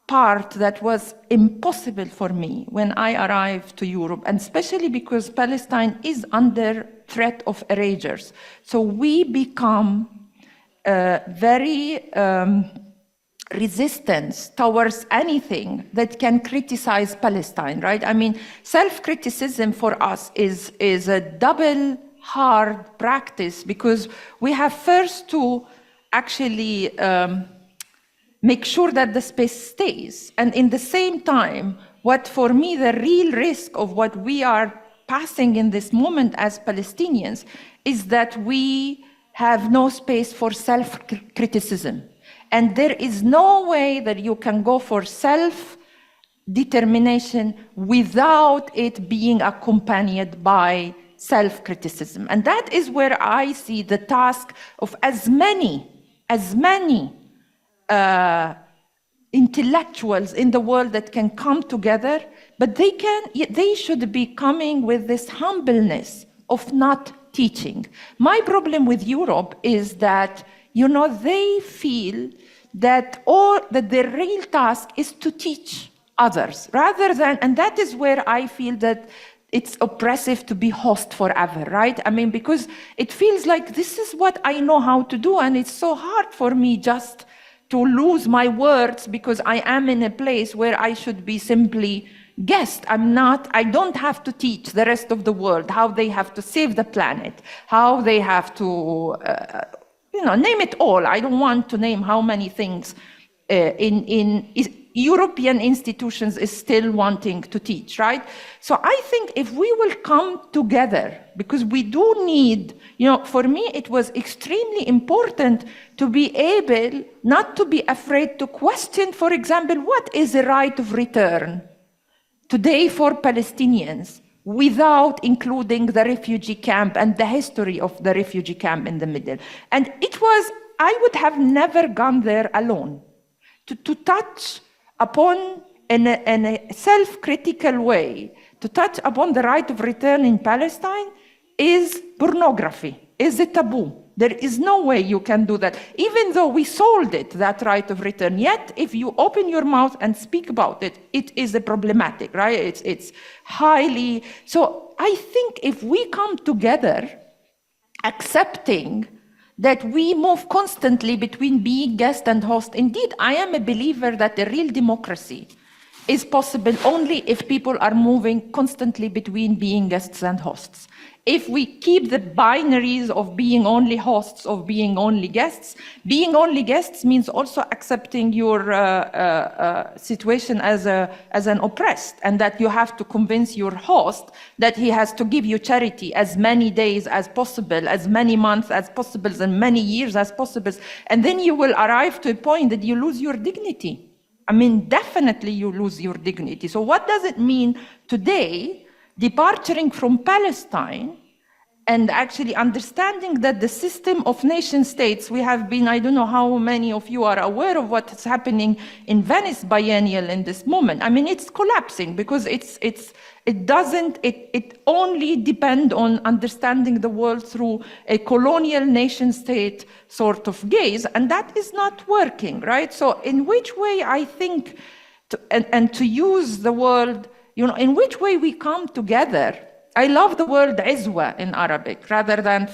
part that was impossible for me when I arrived to Europe, and especially because Palestine is under threat of erasures. So we become very resistance towards anything that can criticize Palestine, right? I mean, self-criticism for us is a double hard practice because we have first to actually make sure that the space stays. And in the same time, what for me, the real risk of what we are passing in this moment as Palestinians is that we have no space for self-criticism. And there is no way that you can go for self-determination without it being accompanied by self-criticism. And that is where I see the task of as many intellectuals in the world that can come together, but they should be coming with this humbleness of not teaching. My problem with Europe is that they feel that their real task is to teach others rather than, and that is where I feel that it's oppressive to be host forever, right? I mean, because it feels like this is what I know how to do, and it's so hard for me just to lose my words because I am in a place where I should be simply guest. I don't have to teach the rest of the world how they have to save the planet, how they have to, name it all. I don't want to name how many things in European institutions is still wanting to teach, right? So I think if we will come together, because we do need, for me, it was extremely important to be able not to be afraid to question, for example, what is the right of return today for Palestinians without including the refugee camp and the history of the refugee camp in the middle. And I would have never gone there alone. To touch upon, in a self-critical way, to touch upon the right of return in Palestine is pornography, is a taboo. There is no way you can do that. Even though we sold it, that right of return, yet if you open your mouth and speak about it, it is a problematic, right? It's highly, so I think if we come together, accepting that we move constantly between being guest and host. Indeed, I am a believer that a real democracy is possible only if people are moving constantly between being guests and hosts. If we keep the binaries of being only hosts, of being only guests means also accepting your situation as an oppressed, and that you have to convince your host that he has to give you charity as many days as possible, as many months as possible, and many years as possible. And then you will arrive to a point that you lose your dignity. I mean, definitely you lose your dignity. So what does it mean today, departing from Palestine and actually understanding that the system of nation states, we have been, I don't know how many of you are aware of what is happening in Venice Biennial in this moment. I mean, it's collapsing because it only depends on understanding the world through a colonial nation state sort of gaze, and that is not working, right? So in which way I think and to use the word, you know, in which way we come together. I love the word izwa in Arabic rather than,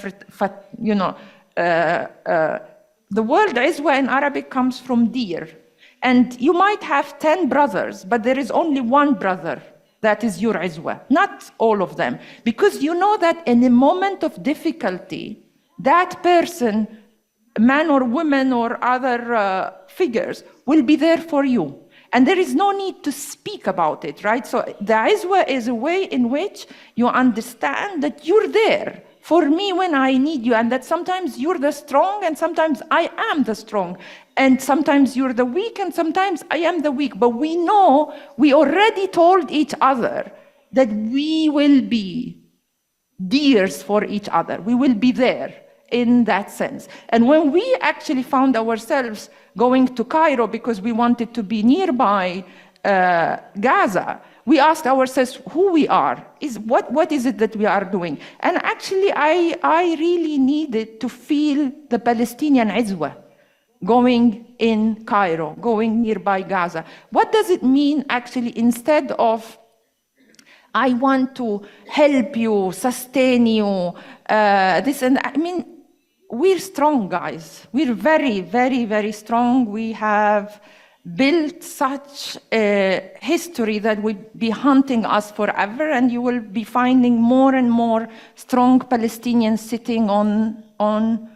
you know, the word izwa in Arabic comes from dear. And you might have 10 brothers, but there is only one brother that is your izwa, not all of them. Because you know that in a moment of difficulty, that person, man or woman or other figures, will be there for you. And there is no need to speak about it, right? So the izwa is a way in which you understand that you're there for me when I need you, and that sometimes you're the strong and sometimes I am the strong. And sometimes you're the weak and sometimes I am the weak. But we know, we already told each other that we will be dears for each other. We will be there in that sense. And when we actually found ourselves going to Cairo because we wanted to be nearby Gaza, we asked ourselves who we are. What is it that we are doing? And actually, I really needed to feel the Palestinian izwa going in Cairo, going nearby Gaza. What does it mean actually, instead of I want to help you, sustain you, this and that? I mean, we're strong, guys. We're very, very, very strong. We have built such a history that will be haunting us forever, and you will be finding more and more strong Palestinians sitting on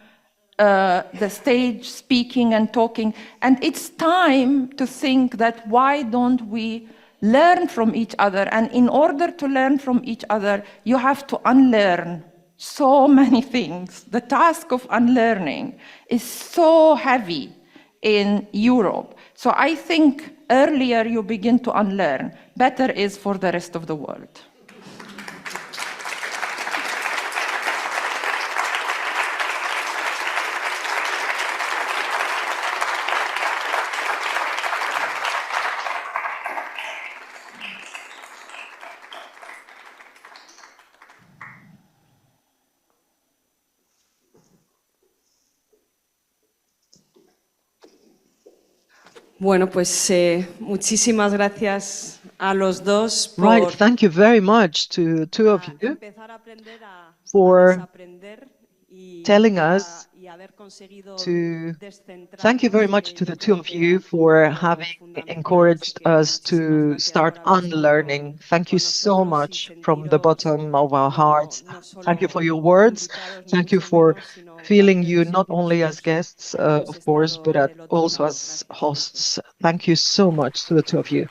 the stage, speaking and talking. And it's time to think that why don't we learn from each other? And in order to learn from each other, you have to unlearn so many things. The task of unlearning is so heavy in Europe. So I think earlier you begin to unlearn, better is for the rest of the world. Bueno, pues muchísimas gracias a los dos por Right, thank you very much to the two of you empezar a aprender a for desaprender y telling us haber conseguido Thank you very much to the two of you for having encouraged us to start unlearning. Thank you so much from the bottom of our hearts. Thank you for your words. Thank you for feeling you not only as guests, of course, but also as hosts. Thank you so much to the two of you.